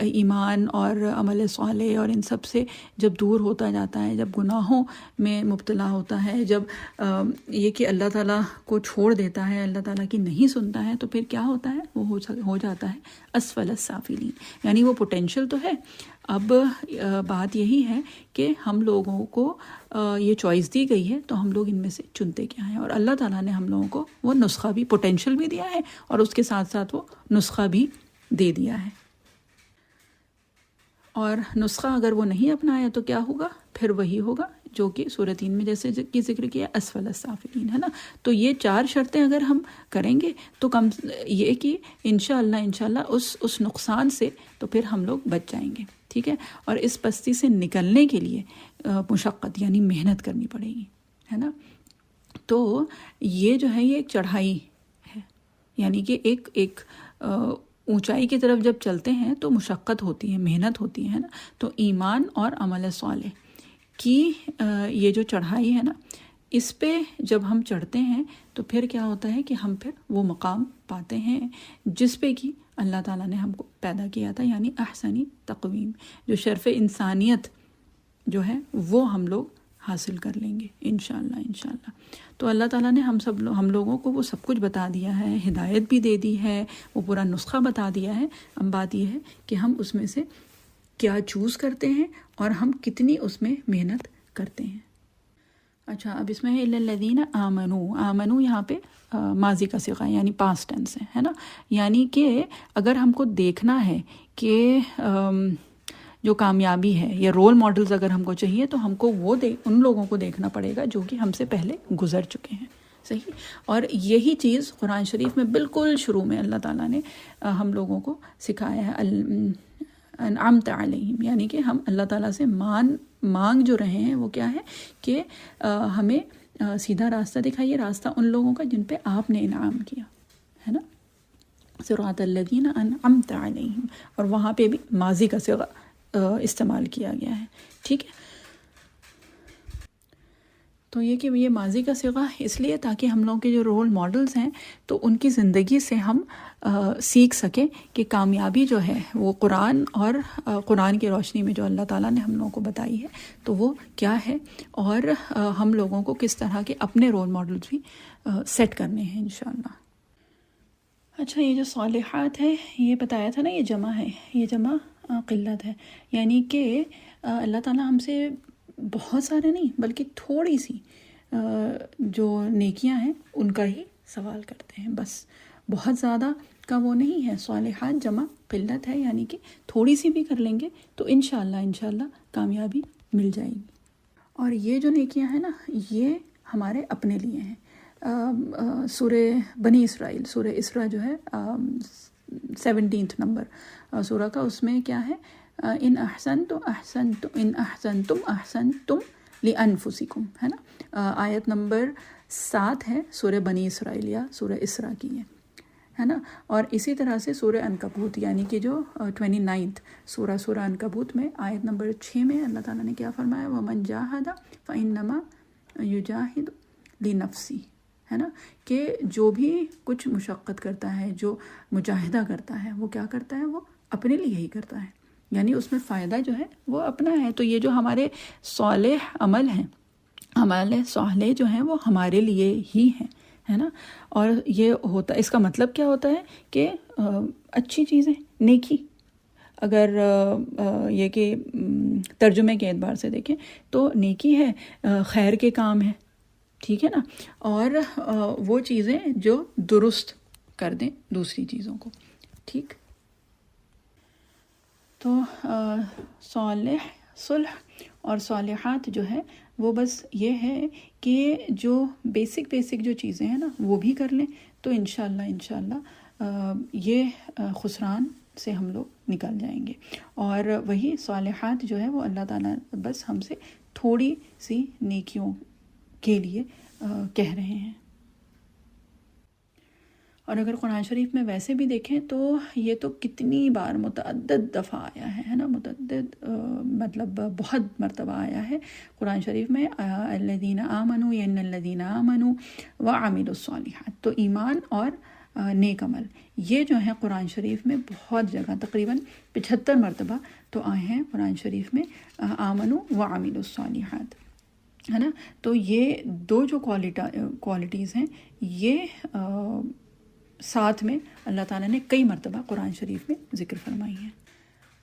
ایمان اور عمل صالح اور ان سب سے جب دور ہوتا جاتا ہے، جب گناہوں میں مبتلا ہوتا ہے، جب یہ کہ اللہ تعالیٰ کو چھوڑ دیتا ہے، اللہ تعالیٰ کی نہیں سنتا ہے، تو پھر کیا ہوتا ہے؟ وہ ہو جاتا ہے اسفل السافلین، یعنی وہ پوٹینشیل تو ہے۔ اب بات یہی ہے کہ ہم لوگوں کو یہ چوائس دی گئی ہے، تو ہم لوگ ان میں سے چنتے کیا ہیں، اور اللہ تعالیٰ نے ہم لوگوں کو وہ نسخہ بھی، پوٹینشیل بھی دیا ہے، اور اس کے ساتھ ساتھ وہ نسخہ بھی دے دیا ہے۔ اور نسخہ اگر وہ نہیں اپنایا تو کیا ہوگا؟ پھر وہی ہوگا جو کہ سورہ 3 میں جیسے کی ذکر کیا، اسفل السافلین، ہے نا۔ تو یہ 4 شرطیں اگر ہم کریں گے تو کم یہ کہ انشاءاللہ اس نقصان سے تو پھر ہم لوگ بچ جائیں گے، ٹھیک ہے۔ اور اس پستی سے نکلنے کے لیے مشقت یعنی محنت کرنی پڑے گی، ہے نا۔ تو یہ جو ہے یہ ایک چڑھائی ہے، یعنی کہ ایک اونچائی کی طرف جب چلتے ہیں تو مشقت ہوتی ہے، محنت ہوتی ہے نا۔ تو ایمان اور عمل صالح کی یہ جو چڑھائی ہے نا، اس پہ جب ہم چڑھتے ہیں تو پھر کیا ہوتا ہے کہ ہم پھر وہ مقام پاتے ہیں جس پہ کہ اللہ تعالیٰ نے ہم کو پیدا کیا تھا، یعنی احسنی تقویم، جو شرف انسانیت جو ہے وہ ہم لوگ حاصل کر لیں گے انشاءاللہ۔ تو اللہ تعالیٰ نے ہم لوگوں کو وہ سب کچھ بتا دیا ہے، ہدایت بھی دے دی ہے، وہ پورا نسخہ بتا دیا ہے۔ اب بات یہ ہے کہ ہم اس میں سے کیا چوز کرتے ہیں اور ہم کتنی اس میں محنت کرتے ہیں۔ اچھا، اب اس میں ہے الا الذین آمنوا یہاں پہ ماضی کا صیغہ یعنی پاسٹ ٹینس ہے نا، یعنی کہ اگر ہم کو دیکھنا ہے کہ جو کامیابی ہے یا رول ماڈلز اگر ہم کو چاہیے تو ہم کو وہ ان لوگوں کو دیکھنا پڑے گا جو کہ ہم سے پہلے گزر چکے ہیں، صحیح۔ اور یہی چیز قرآن شریف میں بالکل شروع میں اللہ تعالیٰ نے ہم لوگوں کو سکھایا ہے، انعمت علیہم، یعنی کہ ہم اللہ تعالیٰ سے مانگ جو رہے ہیں وہ کیا ہے کہ ہمیں سیدھا راستہ دکھائیے، راستہ ان لوگوں کا جن پہ آپ نے انعام کیا ہے نا، صراط الذین انعمت علیہم، اور وہاں پہ بھی ماضی کا صیغہ استعمال کیا گیا ہے، ٹھیک ہے۔ تو یہ کہ یہ ماضی کا صیغہ اس لیے تاکہ ہم لوگوں کے جو رول ماڈلز ہیں تو ان کی زندگی سے ہم سیکھ سکیں کہ کامیابی جو ہے وہ قرآن اور قرآن کی روشنی میں جو اللہ تعالیٰ نے ہم لوگوں کو بتائی ہے تو وہ کیا ہے، اور ہم لوگوں کو کس طرح کے اپنے رول ماڈلز بھی سیٹ کرنے ہیں انشاءاللہ۔ اچھا، یہ جو صالحات ہے یہ بتایا تھا نا، یہ جمع ہے، یہ جمع قلت ہے، یعنی کہ اللہ تعالیٰ ہم سے بہت سارے نہیں بلکہ تھوڑی سی جو نیکیاں ہیں ان کا ہی سوال کرتے ہیں، بس بہت زیادہ کا وہ نہیں ہے۔ صالحات جمع قلت ہے، یعنی کہ تھوڑی سی بھی کر لیں گے تو انشاءاللہ کامیابی مل جائے گی۔ اور یہ جو نیکیاں ہیں نا یہ ہمارے اپنے لیے ہیں۔ سورہ بنی اسرائیل، سورہ اسراء جو ہے 17 نمبر سورہ کا، اس میں کیا ہے، ان احسنتم احسنتم لانفسکم، ہے نا، آیت نمبر 7 ہے سورہ بنی اسرائیل یا سورہ اسراء کی ہے نا۔ اور اسی طرح سے سورہ عنکبوت، یعنی کہ جو 29 سورہ عنکبوت میں آیت نمبر 6 میں اللہ تعالیٰ نے کیا فرمایا، وَمَنْ جَاهَدَ فَإِنَّمَا يُجَاهِدُ لِنَفْسِهِ، ہے نا، کہ جو بھی کچھ مشقت کرتا ہے، جو مجاہدہ کرتا ہے، وہ کیا کرتا ہے، وہ اپنے لیے ہی کرتا ہے، یعنی اس میں فائدہ جو ہے وہ اپنا ہے۔ تو یہ جو ہمارے صالح عمل ہیں، ہمارے صالح جو ہیں وہ ہمارے لیے ہی ہیں، ہے نا۔ اور یہ ہوتا، اس کا مطلب کیا ہوتا ہے کہ اچھی چیزیں، نیکی، اگر یہ کہ ترجمے کے اعتبار سے دیکھیں تو نیکی ہے، خیر کے کام ہے، ٹھیک ہے نا، اور وہ چیزیں جو درست کر دیں دوسری چیزوں کو، ٹھیک۔ تو صلح اور صالحات جو ہے وہ بس یہ ہے کہ جو بیسک جو چیزیں ہیں نا وہ بھی کر لیں تو انشاءاللہ یہ خسران سے ہم لوگ نکل جائیں گے۔ اور وہی صالحات جو ہے وہ اللہ تعالیٰ بس ہم سے تھوڑی سی نیکیوں کے لیے کہہ رہے ہیں۔ اور اگر قرآن شریف میں ویسے بھی دیکھیں تو یہ تو کتنی بار متعدد دفعہ آیا ہے نا، متعدد مطلب بہت مرتبہ آیا ہے قرآن شریف میں، الذین آمنوا یا ان الذین آمنوا وعملوا الصالحات، تو ایمان اور نیک عمل یہ جو ہیں قرآن شریف میں بہت جگہ، تقریباً 75 مرتبہ تو آئے ہیں قرآن شریف میں آمنوا وعملوا الصالحات، ہے نا۔ تو یہ دو جو کوالٹیز ہیں یہ ساتھ میں اللہ تعالیٰ نے کئی مرتبہ قرآن شریف میں ذکر فرمائی ہیں۔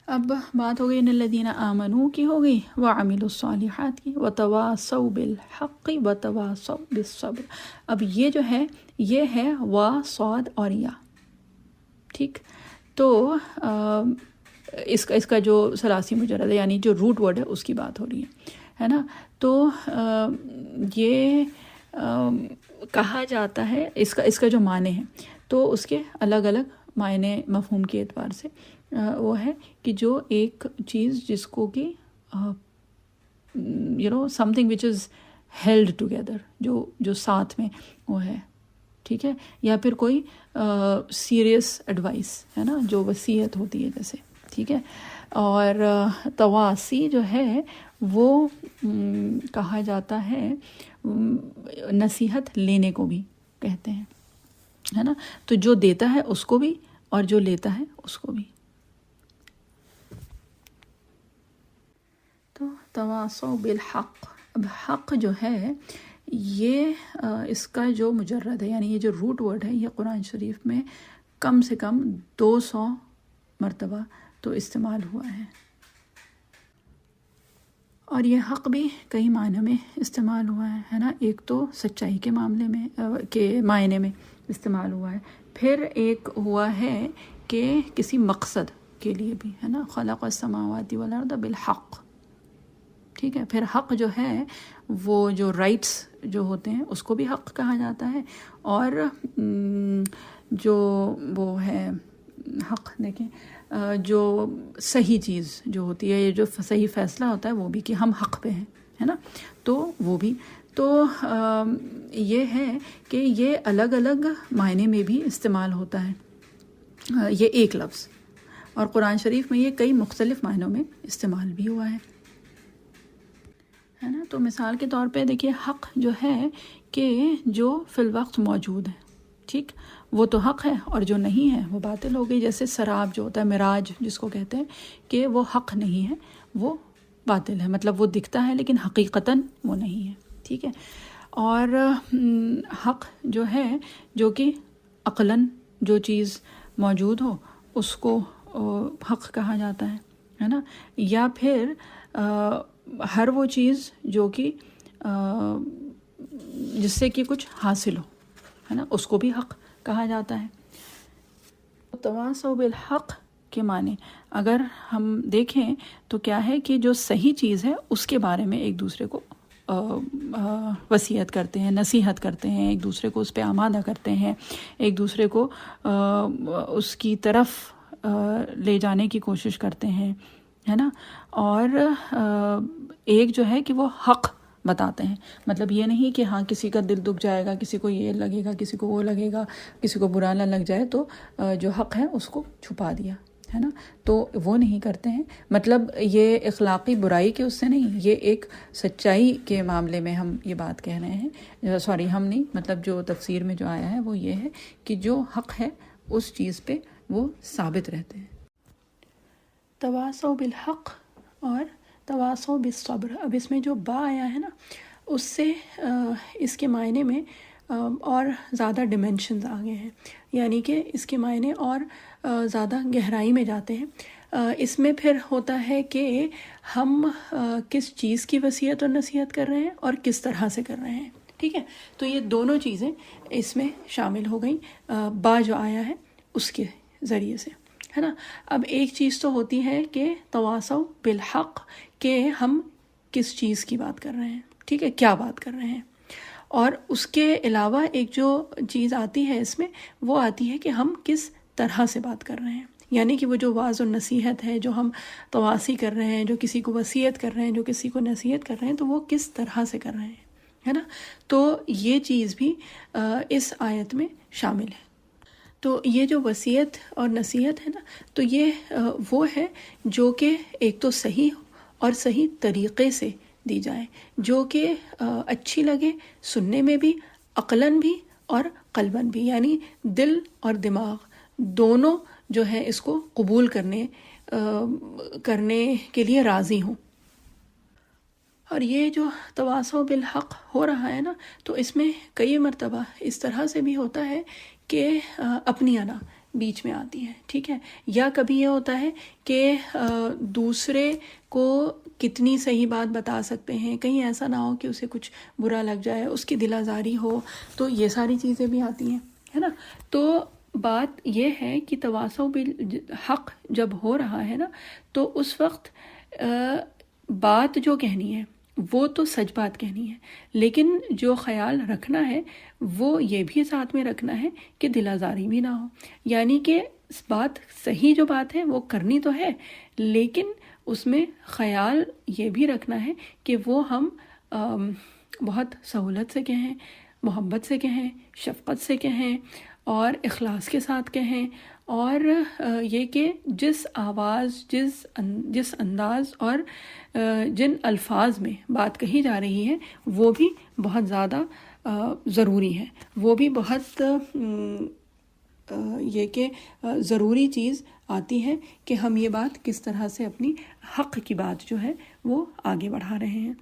اب بات ہو گئی ان الذین آمنوا کی، ہو گئی وعملوا الصالحات کی، وتواصوا بالحق وتواصوا بالصبر۔ اب یہ جو ہے یہ ہے وا، صاد اور یا، ٹھیک۔ تو اس کا جو ثلاثی مجرد ہے یعنی جو روٹ ورڈ ہے اس کی بات ہو رہی ہے نا۔ تو یہ کہا جاتا ہے اس کا جو معنی ہے تو اس کے الگ الگ معنی مفہوم کے اعتبار سے وہ ہے کہ جو ایک چیز جس کو کہ some thing which is held together, جو ساتھ میں وہ ہے، ٹھیک ہے، یا پھر کوئی سیریس ایڈوائس ہے نا، جو وصیت ہوتی ہے جیسے، ٹھیک ہے۔ اور تواسی جو ہے وہ کہا جاتا ہے نصیحت لینے کو بھی کہتے ہیں، ہے نا، تو جو دیتا ہے اس کو بھی اور جو لیتا ہے اس کو بھی۔ تو تواصوا بالحق، اب حق جو ہے یہ اس کا جو مجرد ہے یعنی یہ جو روٹ ورڈ ہے یہ قرآن شریف میں کم سے کم 200 مرتبہ تو استعمال ہوا ہے، اور یہ حق بھی کئی معنی میں استعمال ہوا ہے نا۔ ایک تو سچائی کے معاملے میں کے معنی میں استعمال ہوا ہے، پھر ایک ہوا ہے کہ کسی مقصد کے لیے بھی، ہے نا، خلق السماوات والارض بالحق، ٹھیک ہے۔ پھر حق جو ہے وہ جو رائٹس جو ہوتے ہیں اس کو بھی حق کہا جاتا ہے، اور جو وہ ہے حق دیکھیں جو صحیح چیز جو ہوتی ہے، یہ جو صحیح فیصلہ ہوتا ہے وہ بھی کہ ہم حق پہ ہیں، ہے نا، تو وہ بھی تو یہ ہے کہ یہ الگ الگ معنی میں بھی استعمال ہوتا ہے یہ ایک لفظ، اور قرآن شریف میں یہ کئی مختلف معنوں میں استعمال بھی ہوا ہے نا۔ تو مثال کے طور پہ دیکھیے حق جو ہے کہ جو فی الوقت موجود ہے، ٹھیک، وہ تو حق ہے، اور جو نہیں ہے وہ باطل ہو گئی۔ جیسے سراب جو ہوتا ہے، مراج جس کو کہتے ہیں، کہ وہ حق نہیں ہے، وہ باطل ہے، مطلب وہ دکھتا ہے لیکن حقیقتاً وہ نہیں ہے، ٹھیک ہے۔ اور حق جو ہے جو کہ عقلاً جو چیز موجود ہو اس کو حق کہا جاتا ہے نا، یا پھر ہر وہ چیز جو کہ جس سے کہ کچھ حاصل ہو، ہے نا، اس کو بھی حق کہا جاتا ہے۔ تواصوا بالحق کے معنی اگر ہم دیکھیں تو کیا ہے کہ جو صحیح چیز ہے اس کے بارے میں ایک دوسرے کو وصیت کرتے ہیں، نصیحت کرتے ہیں، ایک دوسرے کو اس پہ آمادہ کرتے ہیں، ایک دوسرے کو اس کی طرف لے جانے کی کوشش کرتے ہیں، ہے نا، اور ایک جو ہے کہ وہ حق بتاتے ہیں، مطلب یہ نہیں کہ ہاں کسی کا دل دکھ جائے گا، کسی کو یہ لگے گا، کسی کو وہ لگے گا، کسی کو برا نہ لگ جائے تو جو حق ہے اس کو چھپا دیا، ہے نا، تو وہ نہیں کرتے ہیں۔ مطلب یہ اخلاقی برائی کے اس سے نہیں، یہ ایک سچائی کے معاملے میں ہم یہ بات کہہ رہے ہیں، سوری ہم نہیں، مطلب جو تفسیر میں جو آیا ہے وہ یہ ہے کہ جو حق ہے اس چیز پہ وہ ثابت رہتے ہیں۔ تواصوا بالحق اور تواصوا بالصبر، اب اس میں جو با آیا ہے نا اس سے اس کے معنی میں اور زیادہ ڈیمینشنز آ گئے ہیں، یعنی کہ اس کے معنی اور زیادہ گہرائی میں جاتے ہیں۔ اس میں پھر ہوتا ہے کہ ہم کس چیز کی وصیت اور نصیحت کر رہے ہیں اور کس طرح سے کر رہے ہیں، ٹھیک ہے، تو یہ دونوں چیزیں اس میں شامل ہو گئیں با جو آیا ہے اس کے ذریعے سے، ہے نا۔ اب ایک چیز تو ہوتی ہے کہ تواصوا بالحق، کہ ہم کس چیز کی بات کر رہے ہیں، ٹھیک ہے، کیا بات کر رہے ہیں، اور اس کے علاوہ ایک جو چیز آتی ہے اس میں وہ آتی ہے کہ ہم کس طرح سے بات کر رہے ہیں، یعنی کہ وہ جو واعظ و نصیحت ہے، جو ہم تواصی کر رہے ہیں، جو کسی کو وصیت کر رہے ہیں، جو کسی کو نصیحت کر رہے ہیں، تو وہ کس طرح سے کر رہے ہیں، ہے نا، تو یہ چیز بھی اس آیت میں شامل ہے۔ تو یہ جو وصیت اور نصیحت ہے نا، تو یہ وہ ہے جو کہ ایک تو صحیح اور صحیح طریقے سے دی جائے، جو کہ اچھی لگے سننے میں بھی، عقلاً بھی اور قلباً بھی، یعنی دل اور دماغ دونوں جو ہے اس کو قبول کرنے کے لیے راضی ہوں۔ اور یہ جو تواصوا بالحق ہو رہا ہے نا، تو اس میں کئی مرتبہ اس طرح سے بھی ہوتا ہے کہ اپنی انا بیچ میں آتی ہے، ٹھیک ہے، یا کبھی یہ ہوتا ہے کہ دوسرے کو کتنی صحیح بات بتا سکتے ہیں، کہیں ایسا نہ ہو کہ اسے کچھ برا لگ جائے، اس کی دل آزاری ہو، تو یہ ساری چیزیں بھی آتی ہیں، ہے نا۔ تو بات یہ ہے کہ تواصوا بالحق جب ہو رہا ہے نا، تو اس وقت بات جو کہنی ہے وہ تو سچ بات کہنی ہے، لیکن جو خیال رکھنا ہے وہ یہ بھی ساتھ میں رکھنا ہے کہ دل آزاری بھی نہ ہو، یعنی کہ بات صحیح جو بات ہے وہ کرنی تو ہے، لیکن اس میں خیال یہ بھی رکھنا ہے کہ وہ ہم بہت سہولت سے کہیں، محبت سے کہیں، شفقت سے کہیں اور اخلاص کے ساتھ کہیں، اور یہ کہ جس آواز، جس انداز اور جن الفاظ میں بات کہی جا رہی ہے وہ بھی بہت زیادہ ضروری ہے، وہ بھی بہت یہ کہ ضروری چیز آتی ہے کہ ہم یہ بات کس طرح سے اپنی حق کی بات جو ہے وہ آگے بڑھا رہے ہیں۔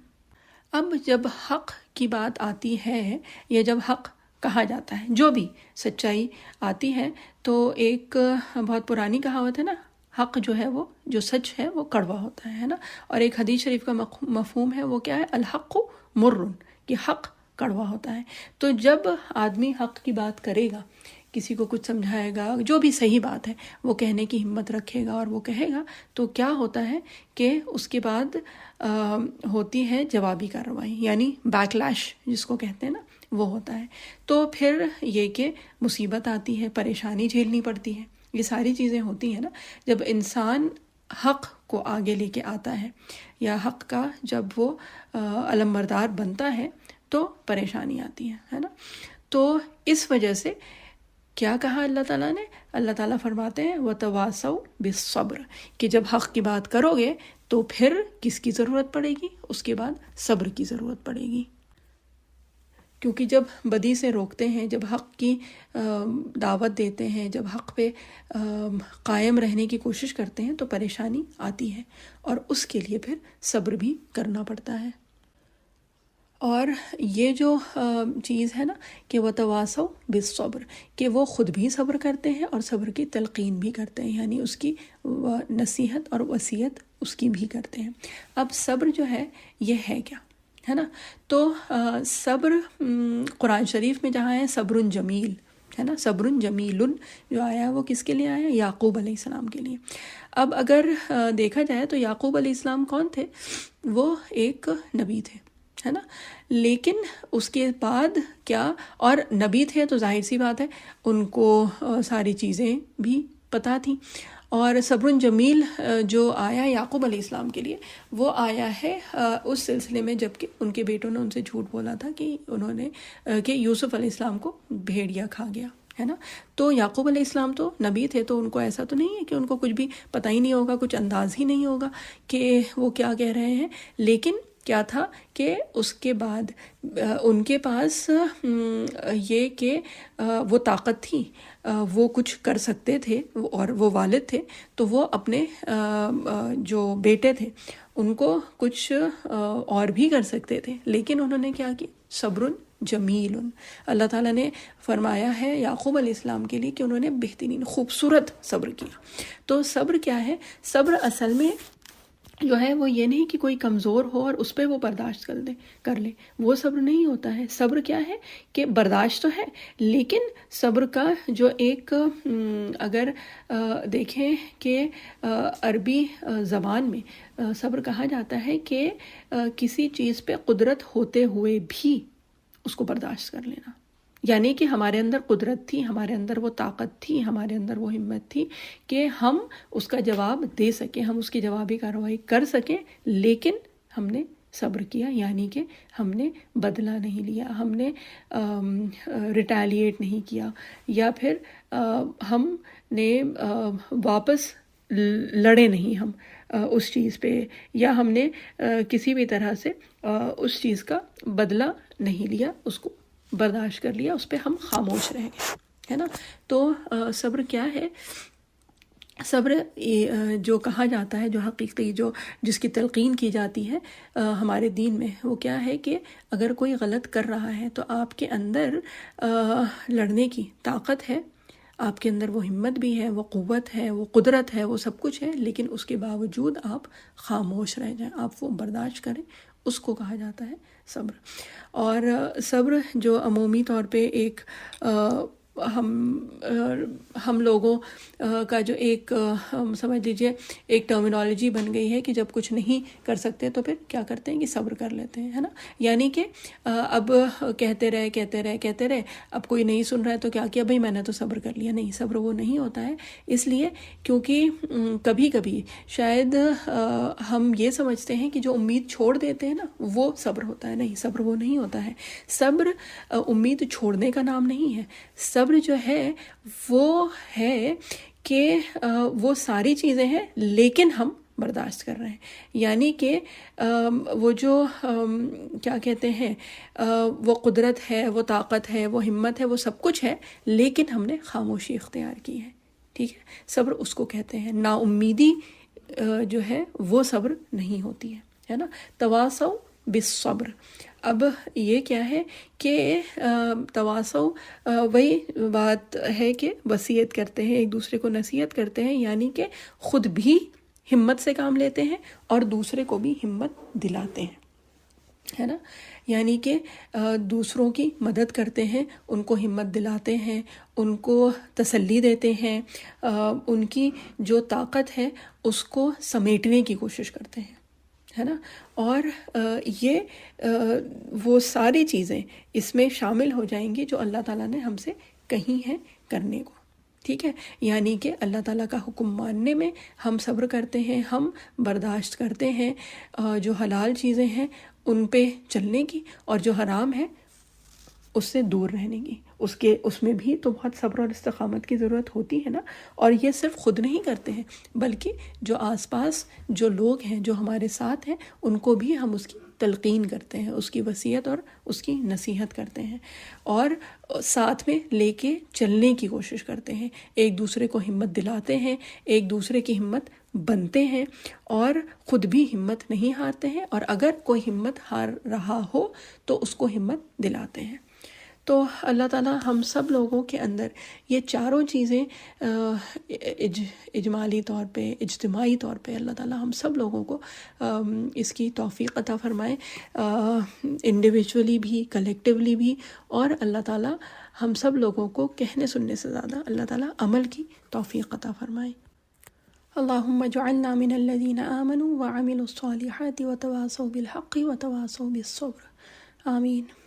اب جب حق کی بات آتی ہے یا جب حق کہا جاتا ہے، جو بھی سچائی آتی ہے، تو ایک بہت پرانی کہاوت ہے نا، حق جو ہے وہ جو سچ ہے وہ کڑوا ہوتا ہے نا، اور ایک حدیث شریف کا مفہوم ہے وہ کیا ہے، الحق مرن، کہ حق کڑوا ہوتا ہے۔ تو جب آدمی حق کی بات کرے گا، کسی کو کچھ سمجھائے گا، جو بھی صحیح بات ہے وہ کہنے کی ہمت رکھے گا اور وہ کہے گا، تو کیا ہوتا ہے کہ اس کے بعد ہوتی ہے جوابی کارروائی، یعنی بیک لیش جس کو کہتے ہیں نا، وہ ہوتا ہے۔ تو پھر یہ کہ مصیبت آتی ہے، پریشانی جھیلنی پڑتی ہے، یہ ساری چیزیں ہوتی ہیں نا جب انسان حق کو آگے لے کے آتا ہے یا حق کا جب وہ علمبردار بنتا ہے تو پریشانی آتی ہے نا. تو اس وجہ سے کیا کہا اللہ تعالیٰ نے؟ اللہ تعالیٰ فرماتے ہیں وَتَوَاصَوْا بِالصَّبْرِ کہ جب حق کی بات کرو گے تو پھر کس کی ضرورت پڑے گی؟ اس کے بعد صبر کی ضرورت پڑے گی. کیونکہ جب بدی سے روکتے ہیں، جب حق کی دعوت دیتے ہیں، جب حق پہ قائم رہنے کی کوشش کرتے ہیں تو پریشانی آتی ہے، اور اس کے لیے پھر صبر بھی کرنا پڑتا ہے. اور یہ جو چیز ہے نا کہ وَتَوَاصَوْا بِالصَّبْرِ کہ وہ خود بھی صبر کرتے ہیں اور صبر کی تلقین بھی کرتے ہیں، یعنی اس کی نصیحت اور وصیت اس کی بھی کرتے ہیں. اب صبر جو ہے یہ ہے کیا ہے نا؟ تو صبر قرآن شریف میں جہاں ہے صبر جمیل ہے نا، صبر جمیل جو آیا وہ کس کے لیے آیا؟ یعقوب علیہ السلام کے لیے. اب اگر دیکھا جائے تو یعقوب علیہ السلام کون تھے؟ وہ ایک نبی تھے ہے نا، لیکن اس کے بعد کیا، اور نبی تھے تو ظاہر سی بات ہے ان کو ساری چیزیں بھی پتہ تھیں. اور صبر جمیل جو آیا یعقوب علیہ السلام کے لیے وہ آیا ہے اس سلسلے میں جب کہ ان کے بیٹوں نے ان سے جھوٹ بولا تھا کہ انہوں نے کہ یوسف علیہ السلام کو بھیڑیا کھا گیا ہے نا. تو یعقوب علیہ السلام تو نبی تھے تو ان کو ایسا تو نہیں ہے کہ ان کو کچھ بھی پتہ ہی نہیں ہوگا، کچھ انداز ہی نہیں ہوگا کہ وہ کیا کہہ رہے ہیں. لیکن کیا تھا کہ اس کے بعد ان کے پاس یہ کہ وہ طاقت تھی، وہ کچھ کر سکتے تھے اور وہ والد تھے تو وہ اپنے جو بیٹے تھے ان کو کچھ اور بھی کر سکتے تھے، لیکن انہوں نے کیا کیا؟ صبر جمیل. اللہ تعالیٰ نے فرمایا ہے یعقوب علیہ السلام کے لیے کہ انہوں نے بہترین خوبصورت صبر کیا. تو صبر کیا ہے؟ صبر اصل میں جو ہے وہ یہ نہیں کہ کوئی کمزور ہو اور اس پہ وہ برداشت کر لے، وہ صبر نہیں ہوتا ہے. صبر کیا ہے کہ برداشت تو ہے، لیکن صبر کا جو ایک اگر دیکھیں کہ عربی زبان میں صبر کہا جاتا ہے کہ کسی چیز پہ قدرت ہوتے ہوئے بھی اس کو برداشت کر لینا. یعنی کہ ہمارے اندر قدرت تھی، ہمارے اندر وہ طاقت تھی، ہمارے اندر وہ ہمت تھی کہ ہم اس کا جواب دے سکیں، ہم اس کی جوابی کارروائی کر سکیں، لیکن ہم نے صبر کیا. یعنی کہ ہم نے بدلہ نہیں لیا، ہم نے ریٹیلیٹ نہیں کیا، یا پھر ہم نے واپس لڑے نہیں ہم اس چیز پہ، یا ہم نے کسی بھی طرح سے اس چیز کا بدلہ نہیں لیا، اس کو برداشت کر لیا، اس پہ ہم خاموش رہ گئے ہے نا. تو صبر کیا ہے؟ صبر جو کہا جاتا ہے، جو حقیقی جس کی تلقین کی جاتی ہے ہمارے دین میں، وہ کیا ہے کہ اگر کوئی غلط کر رہا ہے تو آپ کے اندر لڑنے کی طاقت ہے، آپ کے اندر وہ ہمت بھی ہے، وہ قوت ہے، وہ قدرت ہے، وہ سب کچھ ہے، لیکن اس کے باوجود آپ خاموش رہ جائیں، آپ وہ برداشت کریں، اس کو کہا جاتا ہے صبر. اور صبر جو عمومی طور پہ ایک ہم لوگوں کا جو ایک سمجھ لیجئے ایک ٹرمینالوجی بن گئی ہے کہ جب کچھ نہیں کر سکتے تو پھر کیا کرتے ہیں کہ صبر کر لیتے ہیں ہے نا. یعنی کہ اب کہتے رہے اب کوئی نہیں سن رہا ہے تو کیا کیا؟ بھئی میں نے تو صبر کر لیا. نہیں، صبر وہ نہیں ہوتا ہے، اس لیے کیونکہ کبھی کبھی شاید ہم یہ سمجھتے ہیں کہ جو امید چھوڑ دیتے ہیں نا وہ صبر ہوتا ہے. نہیں، صبر وہ نہیں ہوتا ہے. صبر امید چھوڑنے کا نام نہیں ہے. صبر جو ہے وہ ہے کہ وہ ساری چیزیں ہیں لیکن ہم برداشت کر رہے ہیں. یعنی کہ وہ جو کیا کہتے ہیں وہ قدرت ہے، وہ طاقت ہے، وہ ہمت ہے، وہ سب کچھ ہے، لیکن ہم نے خاموشی اختیار کی ہے. ٹھیک ہے، صبر اس کو کہتے ہیں. نا امیدی جو ہے وہ صبر نہیں ہوتی ہے نا. تواصوا بالصبر. اب یہ کیا ہے کہ تواصو وہی بات ہے کہ وصیت کرتے ہیں، ایک دوسرے کو نصیحت کرتے ہیں، یعنی کہ خود بھی ہمت سے کام لیتے ہیں اور دوسرے کو بھی ہمت دلاتے ہیں ہے نا. یعنی کہ دوسروں کی مدد کرتے ہیں، ان کو ہمت دلاتے ہیں، ان کو تسلی دیتے ہیں، ان کی جو طاقت ہے اس کو سمیٹنے کی کوشش کرتے ہیں ہے نا. اور یہ وہ ساری چیزیں اس میں شامل ہو جائیں گی جو اللہ تعالیٰ نے ہم سے کہی ہیں کرنے کو ٹھیک ہے، یعنی کہ اللہ تعالیٰ کا حکم ماننے میں ہم صبر کرتے ہیں، ہم برداشت کرتے ہیں جو حلال چیزیں ہیں ان پہ چلنے کی، اور جو حرام ہے اس سے دور رہنے کی، اس میں بھی تو بہت صبر اور استقامت کی ضرورت ہوتی ہے نا۔ اور یہ صرف خود نہیں کرتے ہیں بلکہ جو آس پاس جو لوگ ہیں جو ہمارے ساتھ ہیں ان کو بھی ہم اس کی تلقین کرتے ہیں، اس کی وصیت اور اس کی نصیحت کرتے ہیں، اور ساتھ میں لے کے چلنے کی کوشش کرتے ہیں، ایک دوسرے کو ہمت دلاتے ہیں، ایک دوسرے کی ہمت بنتے ہیں، اور خود بھی ہمت نہیں ہارتے ہیں، اور اگر کوئی ہمت ہار رہا ہو تو اس کو ہمت دلاتے ہیں۔ تو اللہ تعالیٰ ہم سب لوگوں کے اندر یہ چاروں چیزیں اجمالی طور پہ، اجتماعی طور پہ اللہ تعالیٰ ہم سب لوگوں کو اس کی توفیق عطا فرمائے، انڈیویجولی بھی، کلیکٹیولی بھی، اور اللہ تعالیٰ ہم سب لوگوں کو کہنے سننے سے زیادہ اللہ تعالیٰ عمل کی توفیق عطا فرمائے۔ اللہم اجعلنا من الذین آمنوا وعملوا الصالحات وتواصوا بالحق وتواصوا بالصبر، آمین۔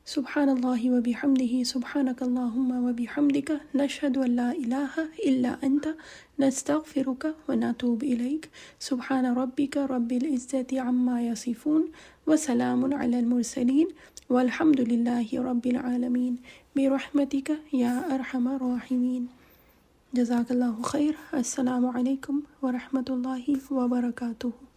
سبحان اللہ وبحمدہ، سبحانک اللہم وبحمدک، نشہد ان لا الہ الا انت، نستغفرک ونتوب الیک۔ سبحان ربک رب العزۃ عما یصفون، وسلام علی المرسلین، والحمد للہ رب العالمین، برحمتک یا ارحم الراحمین۔ جزاک اللہ خیر۔ السلام علیکم ورحمۃ اللہ وبرکاتہ۔